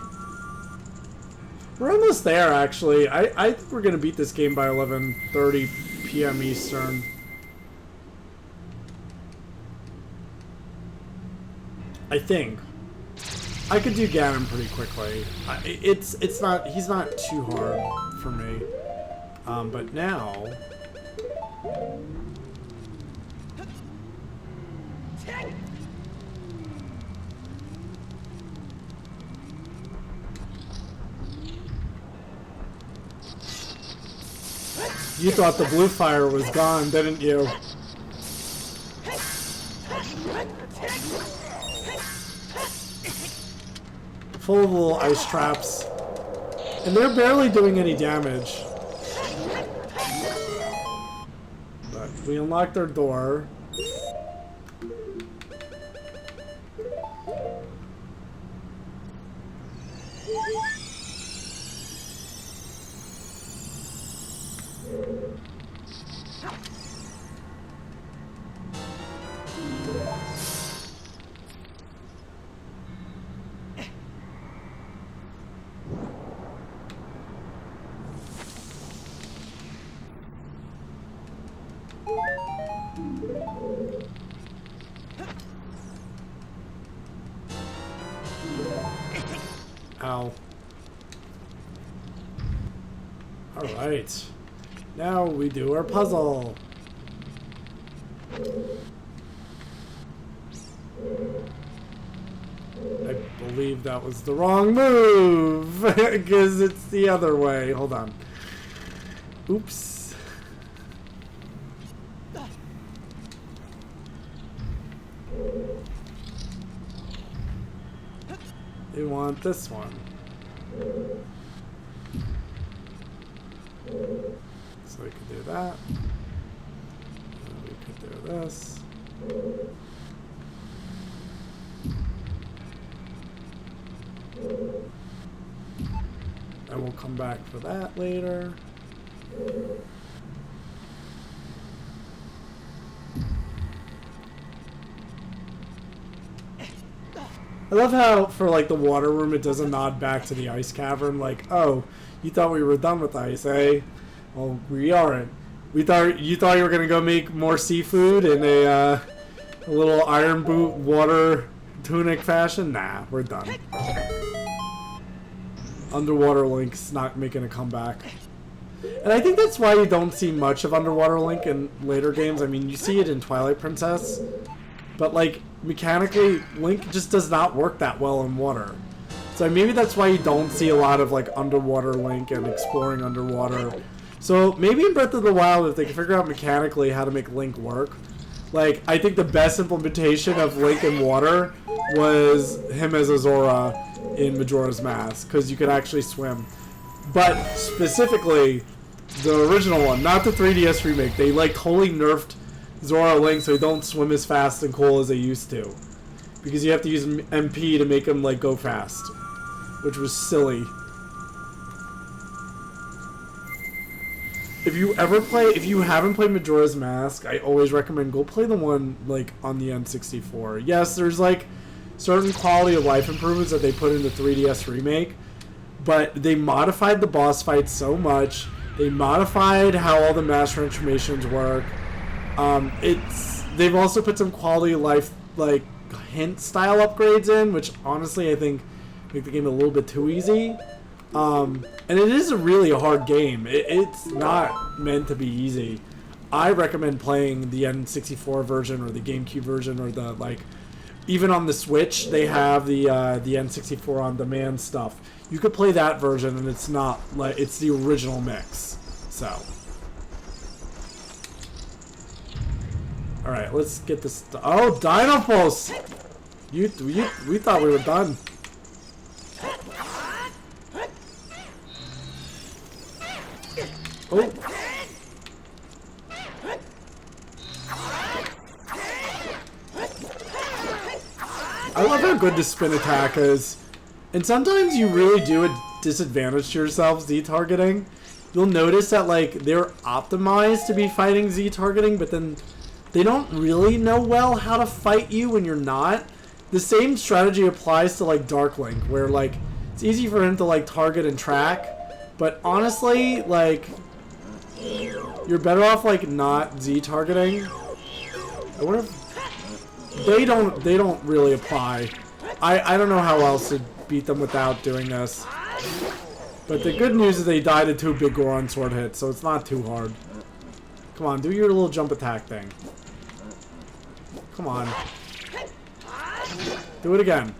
We're almost there, actually. I think we're going to beat this game by 11:30 p.m. Eastern. I think. I could do Ganon pretty quickly. He's not too hard for me. But now... You thought the blue fire was gone, didn't you? Full of little ice traps. And they're barely doing any damage. But we unlocked our door. Ow. Alright. Now we do our puzzle. I believe that was the wrong move, because it's the other way. Hold on. Oops. We want this one. So we can do that. And we could do this. And we'll come back for that later. I love how, for like the water room, it does a nod back to the ice cavern. Like, oh, you thought we were done with ice, eh? Well, we aren't. You thought you were gonna go make more seafood in a little iron boot water tunic fashion. Nah, we're done. Underwater Link's not making a comeback. And I think that's why you don't see much of Underwater Link in later games. I mean, you see it in Twilight Princess, but like mechanically, Link just does not work that well in water. So maybe that's why you don't see a lot of like underwater Link and exploring underwater. So maybe in Breath of the Wild, if they can figure out mechanically how to make Link work, like I think the best implementation of Link in water was him as a Zora in Majora's Mask, because you could actually swim. But specifically, the original one, not the 3DS remake, they like totally nerfed Zora Link so they don't swim as fast and cool as they used to. Because you have to use MP to make him like go fast. Which was silly. if you haven't played Majora's Mask, I always recommend go play the one like on the N64. Yes, there's like certain quality of life improvements that they put in the 3DS remake, but they modified the boss fights so much. They modified how all the master transformations work. They've also put some quality of life like hint style upgrades in, which honestly I think make the game a little bit too easy. And it is a really hard game. It's not meant to be easy. I recommend playing the N64 version or the GameCube version or the like. Even on the Switch, they have the N64 on demand stuff. You could play that version, and it's not like it's the original mix. So, all right, let's get this. Oh, Dino Pulse! We thought we were done. Oh. I love how good the spin attack is. And sometimes you really do a disadvantage to yourself Z-targeting. You'll notice that like they're optimized to be fighting Z-targeting, but then they don't really know well how to fight you when you're not. The same strategy applies to like Dark Link, where like it's easy for him to like target and track, but honestly, like you're better off like not Z-targeting. I wonder if they don't really apply. I don't know how else to beat them without doing this. But the good news is they died to 2 big Goron sword hits, so it's not too hard. Come on, do your little jump attack thing. Come on. Do it again.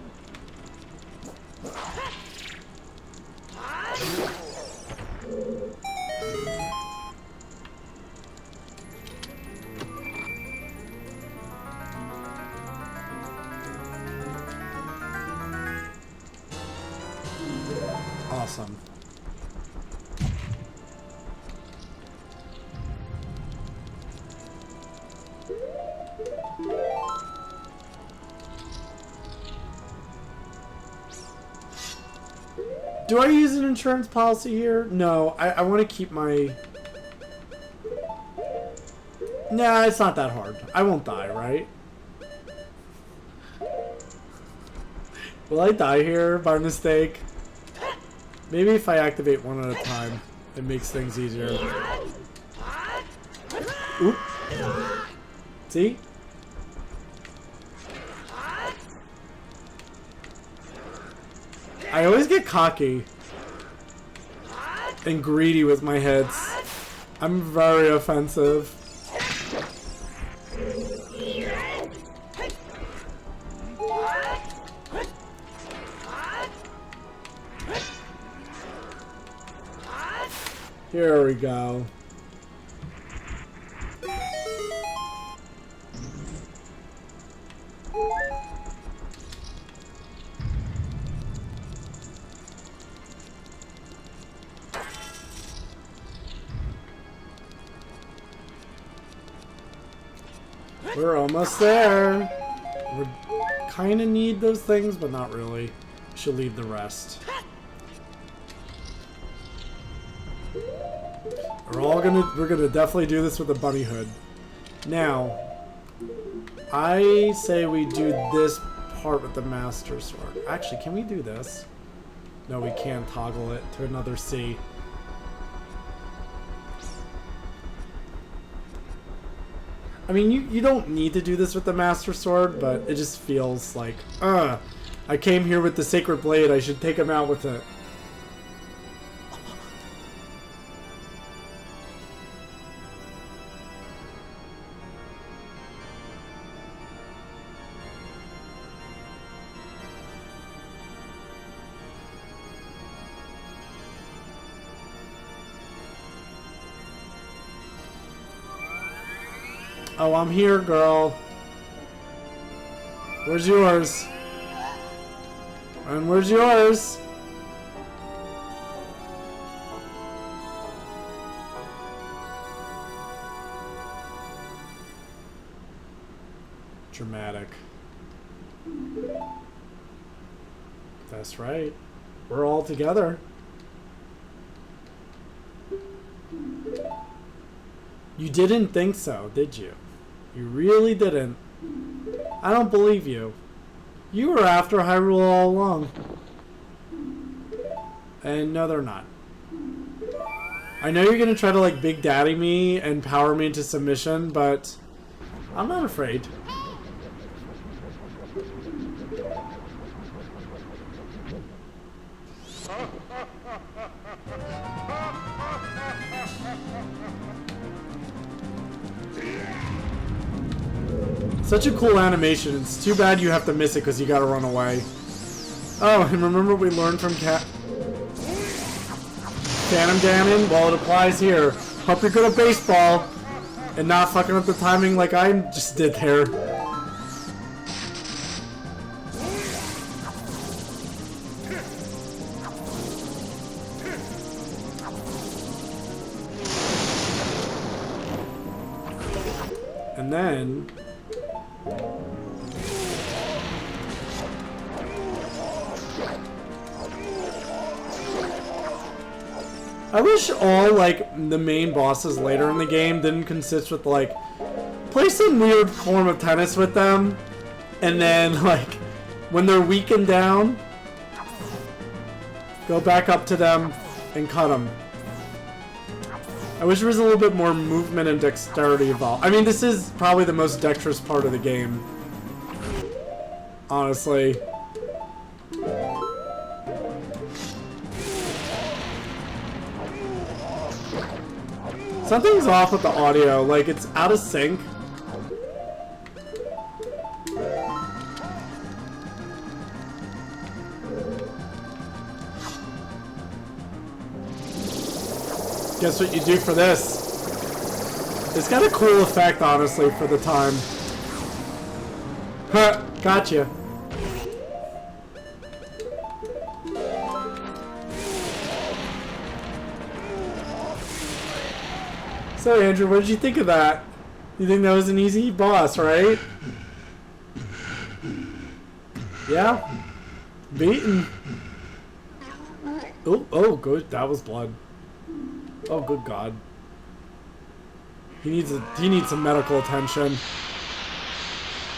Awesome. Do I use an insurance policy here? No, I want to keep my... Nah, it's not that hard. I won't die, right? Will I die here by mistake? Maybe if I activate one at a time, it makes things easier. Oop. See? I always get cocky and greedy with my hits. I'm very offensive. Here we go. We're almost there. We kind of need those things, but not really. Should leave the rest. We're gonna definitely do this with a bunny hood. Now, I say we do this part with the Master Sword. Actually, can we do this? No, we can't toggle it to another C. I mean, you don't need to do this with the Master Sword, but it just feels like, I came here with the Sacred Blade, I should take him out with it. Oh, I'm here, girl. Where's yours? And where's yours? Dramatic. That's right. We're all together. You didn't think so, did you? You really didn't. I don't believe you. You were after Hyrule all along. And no, they're not. I know you're gonna try to like Big Daddy me and power me into submission, but I'm not afraid. Such a cool animation. It's too bad you have to miss it because you gotta run away. Oh, and remember what we learned from Phantom Ganon? Well, it applies here. Hope you're good at baseball and not fucking up the timing like I just did there. And then... I wish all, like, the main bosses later in the game didn't consist with, like, play some weird form of tennis with them, and then, like, when they're weakened down, go back up to them and cut them. I wish there was a little bit more movement and dexterity involved. I mean, this is probably the most dexterous part of the game. Honestly. Something's off with the audio, like it's out of sync. Guess what you do for this? It's got a cool effect, honestly, for the time. Huh, gotcha. So, Andrew, what did you think of that? You think that was an easy boss, right? Yeah? Beaten. Oh, good. That was blood. Oh, good God. He needs some medical attention.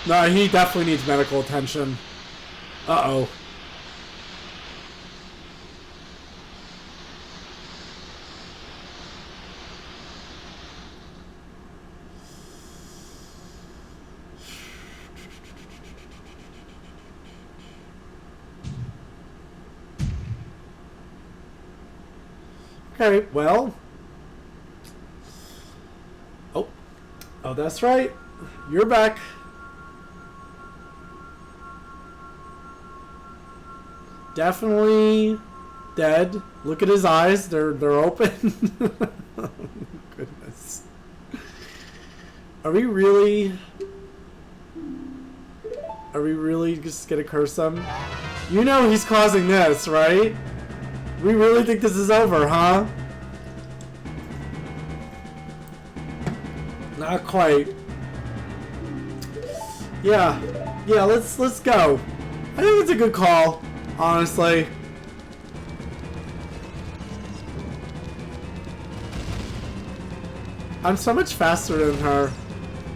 No, he definitely needs medical attention. Uh-oh. Okay, well. Oh, that's right. You're back. Definitely dead. Look at his eyes. They're open. Oh, goodness. Are we really just gonna curse him? You know he's causing this, right? We really think this is over, huh? Not quite. Yeah, let's go. I think it's a good call, honestly. I'm so much faster than her.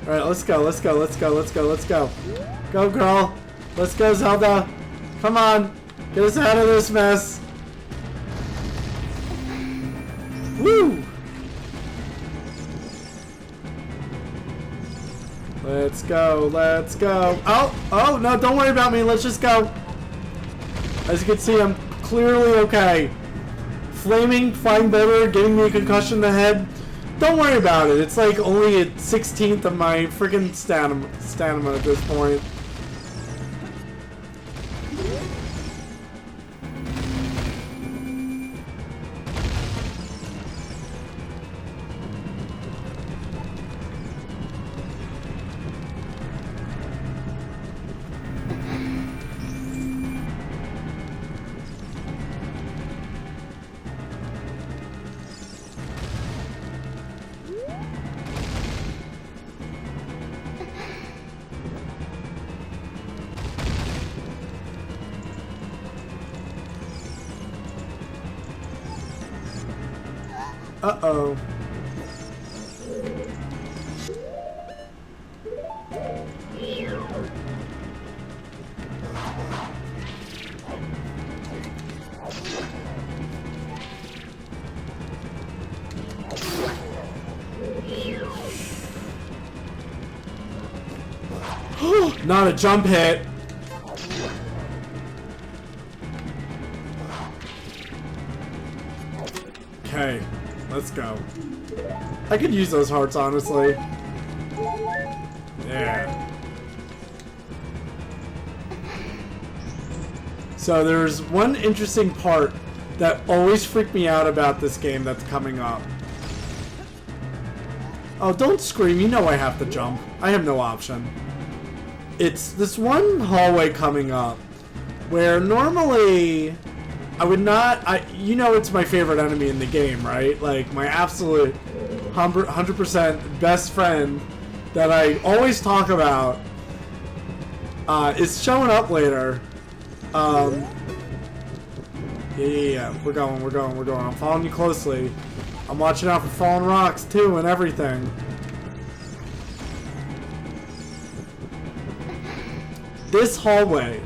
Alright, let's go. Go, girl. Let's go, Zelda. Come on. Get us out of this mess. Woo! Let's go. Oh, no, don't worry about me. Let's just go. As you can see, I'm clearly okay. Flaming, flying boulder, giving me a concussion in the head. Don't worry about it. It's like only a 16th of my freaking stamina at this point. Uh-oh. Not a jump hit. Okay, let's go. I could use those hearts, honestly. Yeah. So there's one interesting part that always freaked me out about this game that's coming up. Oh, don't scream. You know I have to jump. I have no option. It's this one hallway coming up where normally I would not... you know it's my favorite enemy in the game, right? Like, my absolute 100% best friend that I always talk about is showing up later. Yeah. We're going. I'm following you closely. I'm watching out for falling rocks, too, and everything. This hallway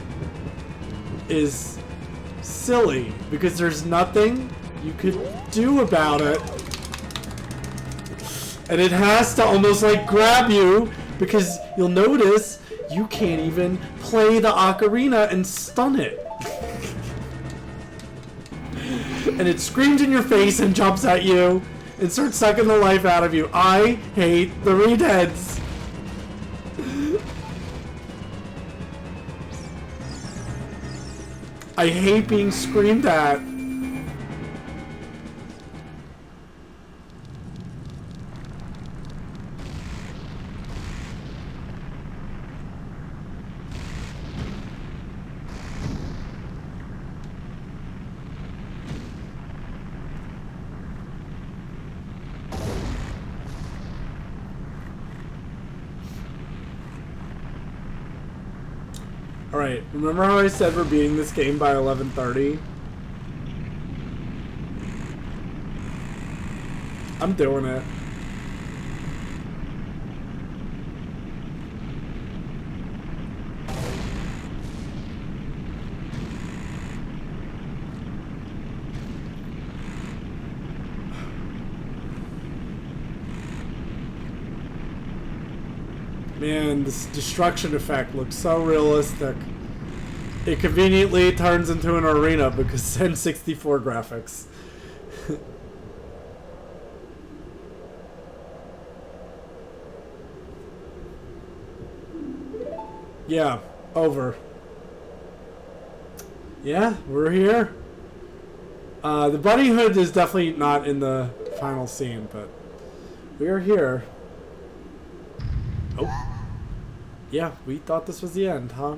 is silly because there's nothing you could do about it. And it has to almost like grab you because you'll notice you can't even play the ocarina and stun it. And it screams in your face and jumps at you and starts sucking the life out of you. I hate the redheads. I hate being screamed at. Alright, remember how I said we're beating this game by 11:30? I'm doing it. Man, this destruction effect looks so realistic. It conveniently turns into an arena because N64 graphics. Yeah, over. Yeah, we're here. The bunny hood is definitely not in the final scene, but we are here. Oh. Yeah, we thought this was the end, huh?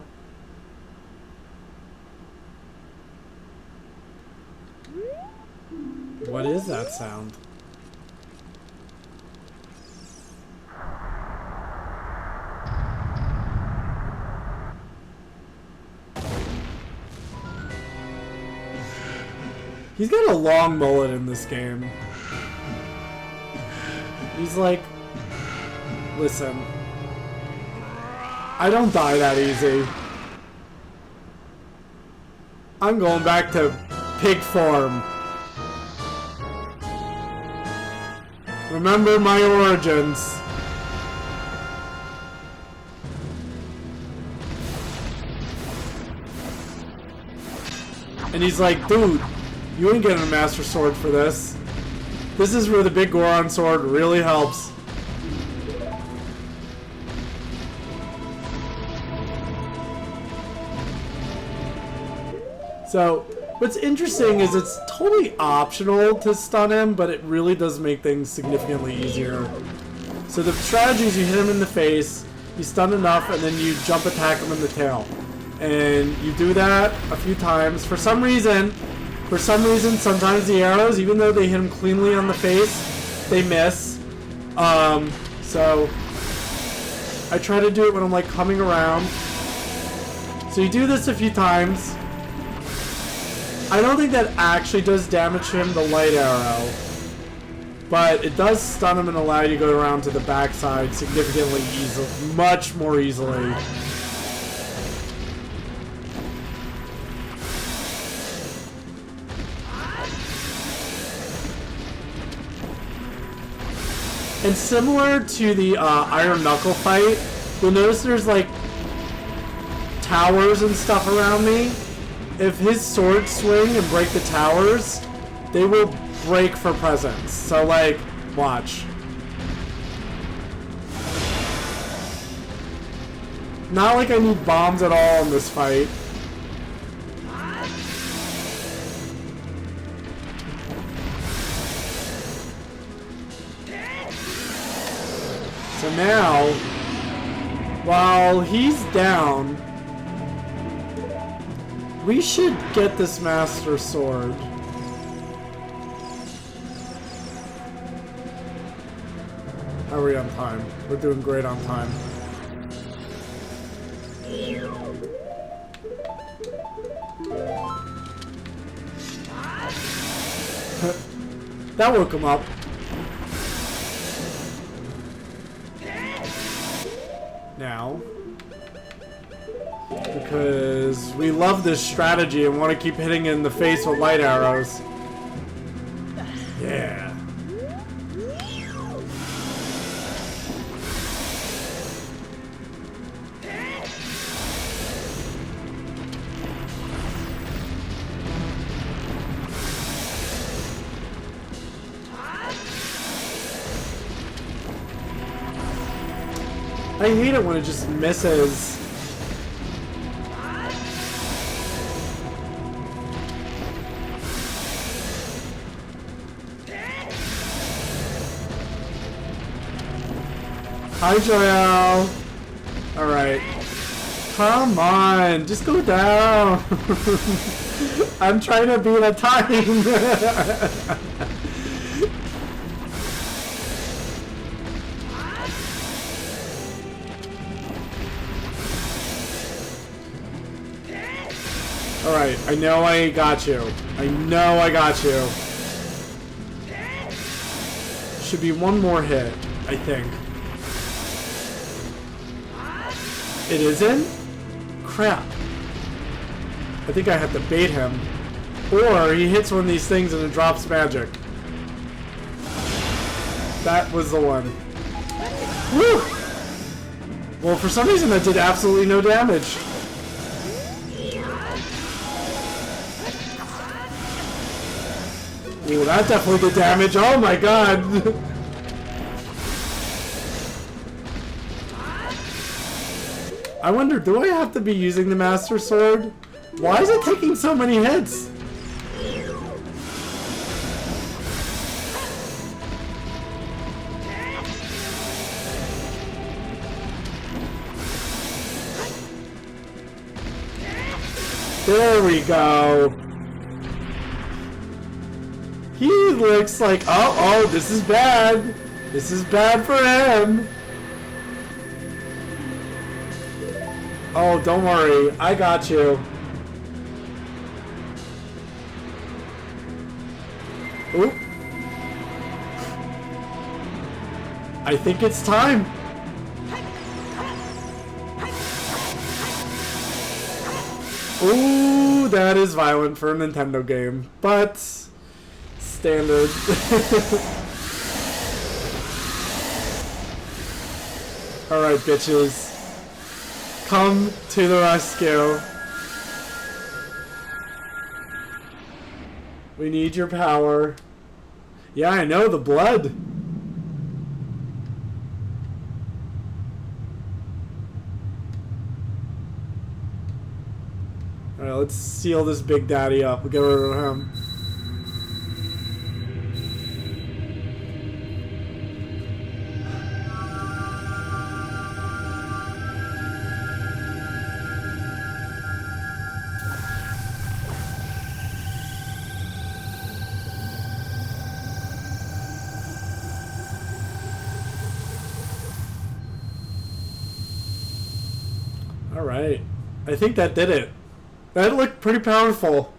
What is that sound? He's got a long mullet in this game. He's like, listen, I don't die that easy. I'm going back to pig form. Remember my origins. And he's like, dude, you ain't getting a Master Sword for this. This is where the big Goron sword really helps. So, what's interesting is it's totally optional to stun him, but it really does make things significantly easier. So the strategy is you hit him in the face, you stun enough, and then you jump attack him in the tail. And you do that a few times. For some reason, sometimes the arrows, even though they hit him cleanly on the face, they miss. So I try to do it when I'm like coming around. So you do this a few times. I don't think that actually does damage him, the light arrow. But it does stun him and allow you to go around to the backside significantly easily, much more easily. And similar to the Iron Knuckle fight, you'll notice there's like towers and stuff around me, if his swords swing and break the towers, they will break for presents. So, like, watch. Not like I need bombs at all in this fight. So now, while he's down, we should get this Master Sword. How are we on time? We're doing great on time. That woke him up. Now, because we love this strategy and want to keep hitting it in the face with light arrows. Yeah. I hate it when it just misses. Hi, Joel. Alright. Come on, just go down. I'm trying to beat a time. Alright, I know I got you. I know I got you. Should be one more hit, I think. It isn't? Crap. I think I have to bait him. Or he hits one of these things and it drops magic. That was the one. Woo! Well, for some reason that did absolutely no damage. Ooh, that definitely did damage. Oh my god! I wonder, do I have to be using the Master Sword? Why is it taking so many hits? There we go. He looks like, oh, this is bad. This is bad for him. Oh, don't worry. I got you. Oop. I think it's time. Ooh, that is violent for a Nintendo game, but standard. Alright, bitches. Come to the rescue. We need your power. Yeah, I know, the blood. Alright, let's seal this Big Daddy up. We'll get rid of him. Alright. I think that did it. That looked pretty powerful.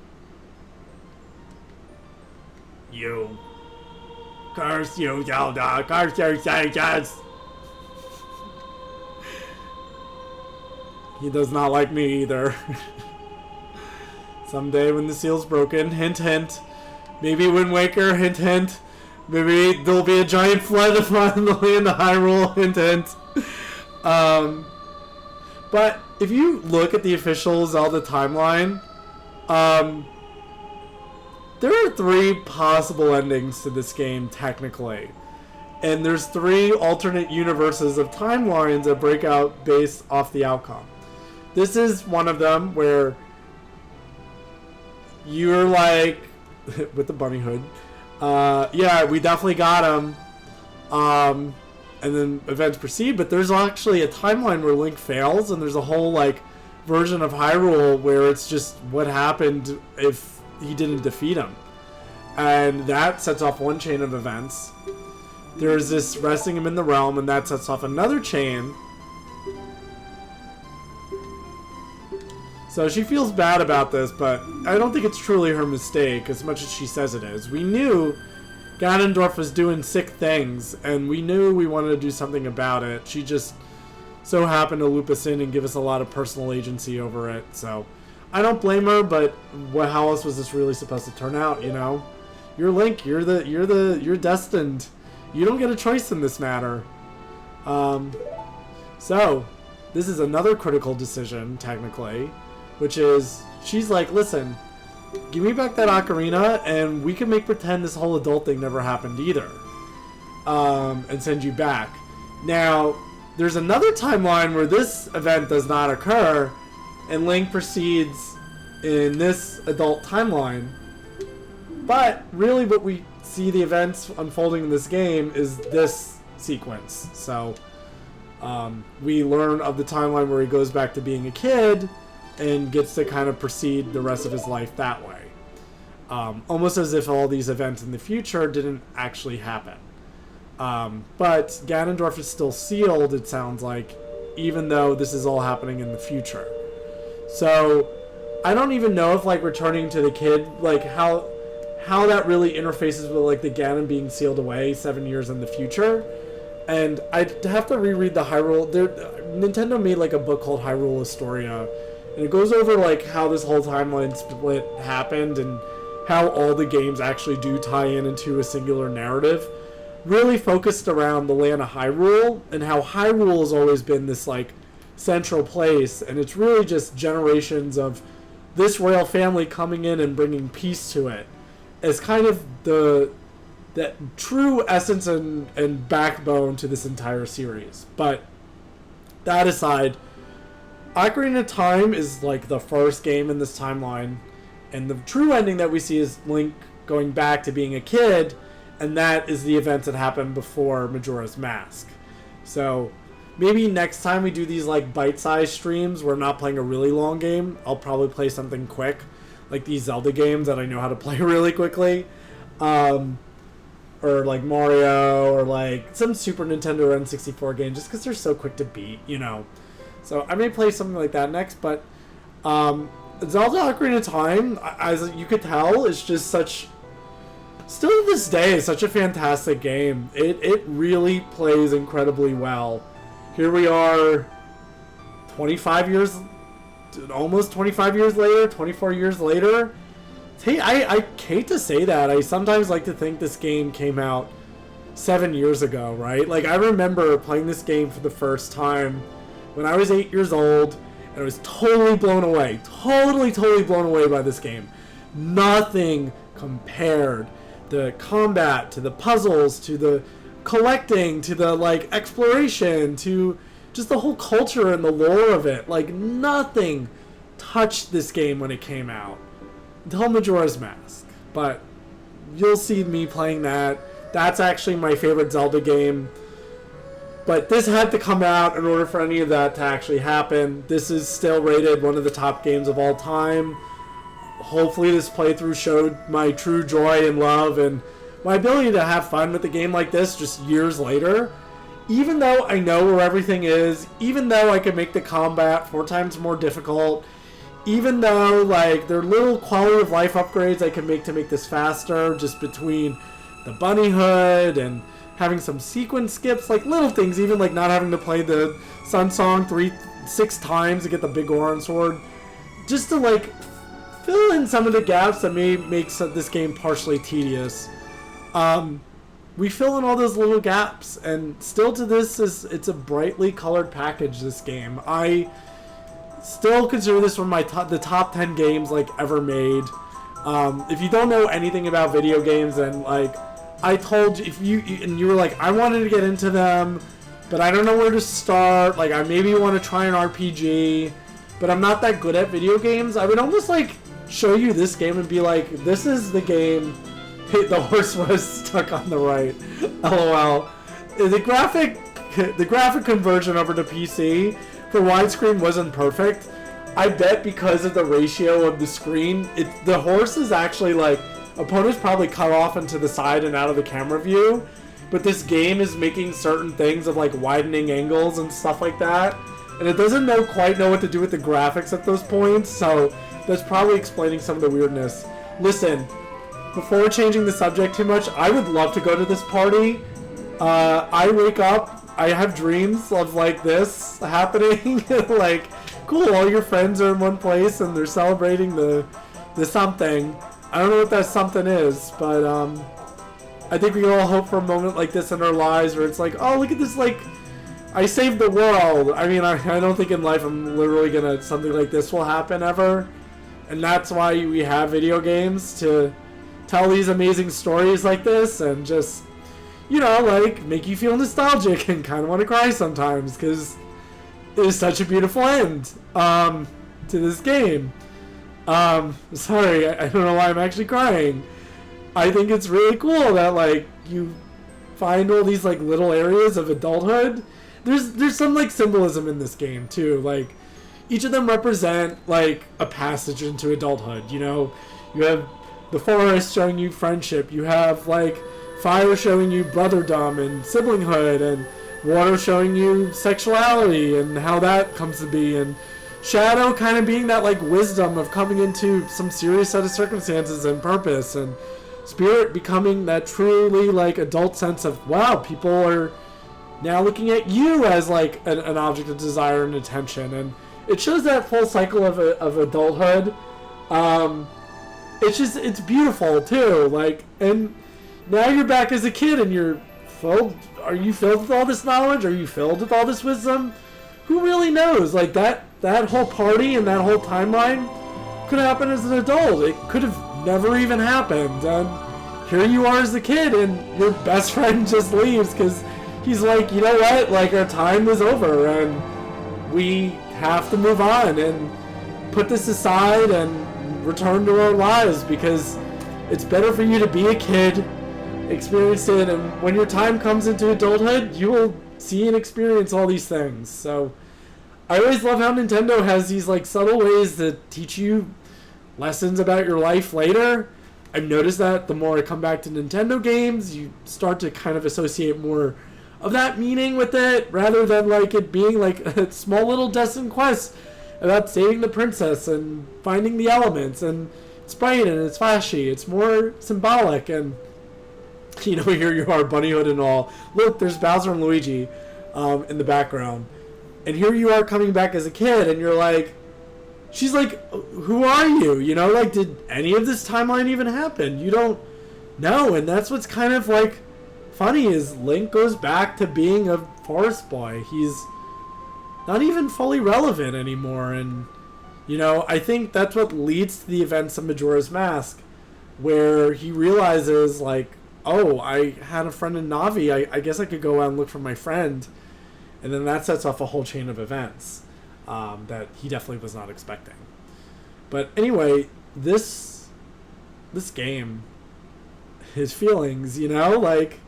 You. Curse you, Zelda. Curse your sages. He does not like me either. Someday when the seal's broken, hint hint. Maybe Wind Waker, hint hint. Maybe there'll be a giant flood upon the land of Hyrule, hint hint. But if you look at the official Zelda timeline, there are 3 possible endings to this game, technically. And there's 3 alternate universes of timelines that break out based off the outcome. This is one of them where you're like, with the bunny hood, yeah, we definitely got him. And then events proceed, but there's actually a timeline where Link fails, and there's a whole, like, version of Hyrule where it's just what happened if he didn't defeat him. And that sets off one chain of events. There's this resting him in the realm, and that sets off another chain. So she feels bad about this, but I don't think it's truly her mistake as much as she says it is. We knew Ganondorf was doing sick things, and we knew we wanted to do something about it. She just so happened to loop us in and give us a lot of personal agency over it. So I don't blame her, but how else was this really supposed to turn out? You know, you're Link. You're destined. You don't get a choice in this matter. So this is another critical decision, technically, which is she's like, listen. Give me back that ocarina, and we can make pretend this whole adult thing never happened either. And send you back. Now, there's another timeline where this event does not occur, and Link proceeds in this adult timeline. But, really what we see the events unfolding in this game is this sequence. So, we learn of the timeline where he goes back to being a kid, and gets to kind of proceed the rest of his life that way. Almost as if all these events in the future didn't actually happen. But Ganondorf is still sealed, it sounds like, even though this is all happening in the future. So, I don't even know if, like, returning to the kid, like, how that really interfaces with, like, the Ganon being sealed away 7 years in the future. And I'd have to reread the Hyrule... Nintendo made, like, a book called Hyrule Historia, and it goes over, like, how this whole timeline split happened and how all the games actually do tie into a singular narrative. Really focused around the land of Hyrule and how Hyrule has always been this, like, central place. And it's really just generations of this royal family coming in and bringing peace to it as kind of that true essence and backbone to this entire series. But that aside... Ocarina of Time is like the first game in this timeline, and the true ending that we see is Link going back to being a kid, and that is the events that happened before Majora's Mask. So maybe next time we do these like bite-sized streams, we're not playing a really long game. I'll probably play something quick, like these Zelda games that I know how to play really quickly, or like Mario, or like some Super Nintendo or N64 game, just because they're so quick to beat, you know. So I may play something like that next, but Zelda Ocarina of Time, as you could tell, is just such... Still to this day, is such a fantastic game. It really plays incredibly well. Here we are, 25 years... Almost 25 years later, 24 years later. Hey, I hate to say that. I sometimes like to think this game came out 7 years ago, right? Like, I remember playing this game for the first time when I was 8 years old, and I was totally blown away. Totally blown away by this game. Nothing compared. The combat, to the puzzles, to the collecting, to the, like, exploration, to just the whole culture and the lore of it. Like, nothing touched this game when it came out. Until Majora's Mask. But you'll see me playing that. That's actually my favorite Zelda game. But this had to come out in order for any of that to actually happen. This is still rated one of the top games of all time. Hopefully this playthrough showed my true joy and love and my ability to have fun with a game like this just years later. Even though I know where everything is, even though I can make the combat 4 times more difficult, even though like there are little quality of life upgrades I can make to make this faster, just between the bunny hood and having some sequence skips, like little things, even like not having to play the Sun Song 6 times to get the big Goron sword, just to like fill in some of the gaps that may make this game partially tedious. We fill in all those little gaps, and still to this it's a brightly colored package, this game. Still consider this one of the top 10 games like ever made. If you don't know anything about video games, and like I told you, and you were like, I wanted to get into them, but I don't know where to start. Like I maybe want to try an RPG, but I'm not that good at video games. I would almost like show you this game and be like, this is the game. The horse was stuck on the right. LOL. The graphic conversion over to PC for widescreen wasn't perfect. I bet because of the ratio of the screen, the horse is actually like, opponents probably cut off into the side and out of the camera view, but this game is making certain things of like widening angles and stuff like that, and it doesn't quite know what to do with the graphics at those points, so that's probably explaining some of the weirdness. Listen, before changing the subject too much, I would love to go to this party. I wake up, I have dreams of like this happening, like, cool, all your friends are in one place and they're celebrating the something. I don't know what that something is, but I think we all hope for a moment like this in our lives where it's like, oh, look at this, like, I saved the world. I mean, I don't think in life I'm literally something like this will happen ever. And that's why we have video games, to tell these amazing stories like this and just, you know, like, make you feel nostalgic and kind of want to cry sometimes, because it is such a beautiful end to this game. Sorry, I don't know why I'm actually crying. I think it's really cool that, like, you find all these, like, little areas of adulthood. There's some, like, symbolism in this game, too. Like, each of them represent, like, a passage into adulthood, you know? You have the forest showing you friendship. You have, like, fire showing you brotherdom and siblinghood, and water showing you sexuality and how that comes to be, and shadow kind of being that, like, wisdom of coming into some serious set of circumstances and purpose, and spirit becoming that truly, like, adult sense of, wow, people are now looking at you as, like, an object of desire and attention. And it shows that full cycle of adulthood. It's beautiful too, like, and now you're back as a kid and are you filled with all this knowledge? Are you filled with all this wisdom? Who really knows? Like, that whole party and that whole timeline could happen as an adult. It could have never even happened. And here you are as a kid, and your best friend just leaves because he's like, you know what? Like, our time is over, and we have to move on and put this aside and return to our lives, because it's better for you to be a kid, experience it, and when your time comes into adulthood, you will see and experience all these things. So I always love how Nintendo has these, like, subtle ways to teach you lessons about your life later. I've noticed that the more I come back to Nintendo games, you start to kind of associate more of that meaning with it, rather than, like, it being like a small little destined quest about saving the princess and finding the elements, and it's bright and it's flashy. It's more symbolic, and, you know, here you are, bunnyhood and all. Look, there's Bowser and Luigi in the background. And here you are coming back as a kid, and you're like, she's like, who are you? You know, like, did any of this timeline even happen? You don't know. And that's what's kind of, like, funny, is Link goes back to being a forest boy. He's not even fully relevant anymore. And, you know, I think that's what leads to the events of Majora's Mask, where he realizes, like, oh, I had a friend in Navi. I guess I could go out and look for my friend. And then that sets off a whole chain of events that he definitely was not expecting. But anyway, this game, his feelings, you know, like,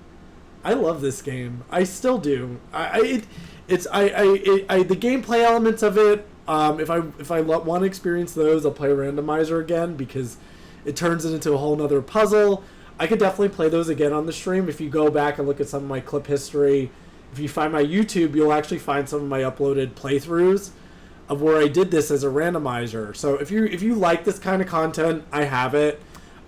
I love this game. I still do. The gameplay elements of it. If I want to experience those, I'll play Randomizer again, because it turns it into a whole nother puzzle. I could definitely play those again on the stream. If you go back and look at some of my clip history, if you find my YouTube, you'll actually find some of my uploaded playthroughs of where I did this as a randomizer. So if you like this kind of content, I have it.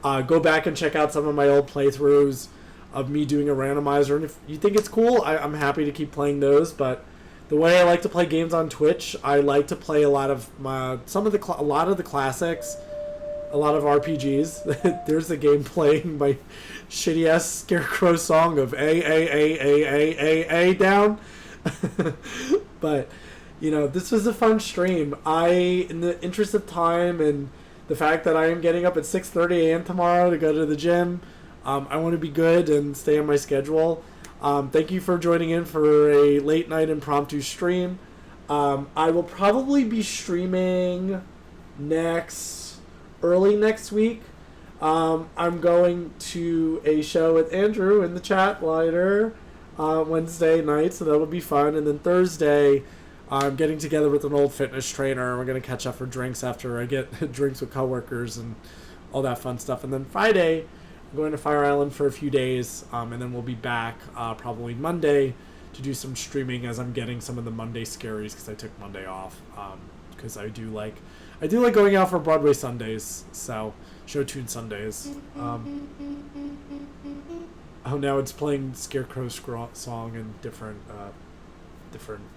Go back and check out some of my old playthroughs of me doing a randomizer. And if you think it's cool, I'm happy to keep playing those. But the way I like to play games on Twitch, I like to play a lot of the classics, a lot of RPGs. There's the game playing my shitty ass Scarecrow song of A down. But This was a fun stream. In the interest of time and the fact that I am getting up at 6:30 a.m. tomorrow to go to the gym, I want to be good and stay on my schedule. Thank you for joining in for a late night impromptu stream. I will probably be streaming early next week. I'm going to a show with Andrew in the chat later Wednesday night, so that'll be fun. And then Thursday, I'm getting together with an old fitness trainer. We're going to catch up for drinks after I get drinks with coworkers and all that fun stuff. And then Friday, I'm going to Fire Island for a few days, and then we'll be back probably Monday to do some streaming as I'm getting some of the Monday scaries because I took Monday off because I do like going out for Broadway Sundays, so show tune Sundays. Now it's playing Scarecrow song and different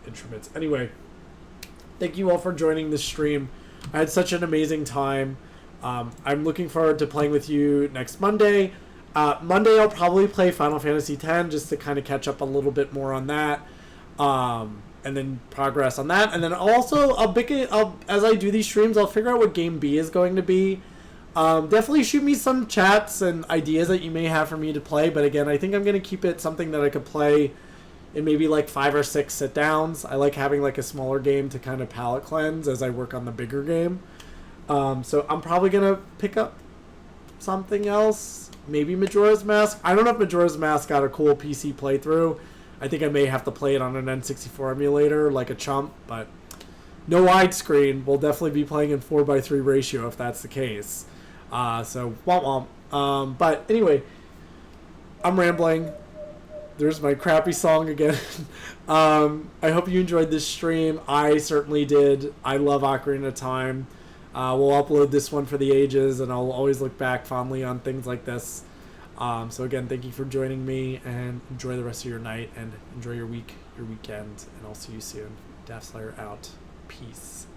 instruments. Anyway, thank you all for joining this stream. I had such an amazing time. I'm looking forward to playing with you next Monday. Monday I'll probably play Final Fantasy X just to kind of catch up a little bit more on that, and then progress on that. And then also as I do these streams, I'll figure out what Game B is going to be. Definitely shoot me some chats and ideas that you may have for me to play. But again, I think I'm going to keep it something that I could play in maybe like 5 or 6 sit downs. I like having like a smaller game to kind of palate cleanse as I work on the bigger game. So I'm probably going to pick up something else. Maybe Majora's Mask. I don't know if Majora's Mask got a cool PC playthrough. I think I may have to play it on an N64 emulator like a chump, but no widescreen. We'll definitely be playing in 4:3 ratio if that's the case. So womp womp. But anyway, I'm rambling. There's my crappy song again. I hope you enjoyed this stream. I certainly did. I love Ocarina of Time. We'll upload this one for the ages, and I'll always look back fondly on things like this. So again, thank you for joining me, and enjoy the rest of your night, and enjoy your weekend, and I'll see you soon. Daftslayer out. Peace.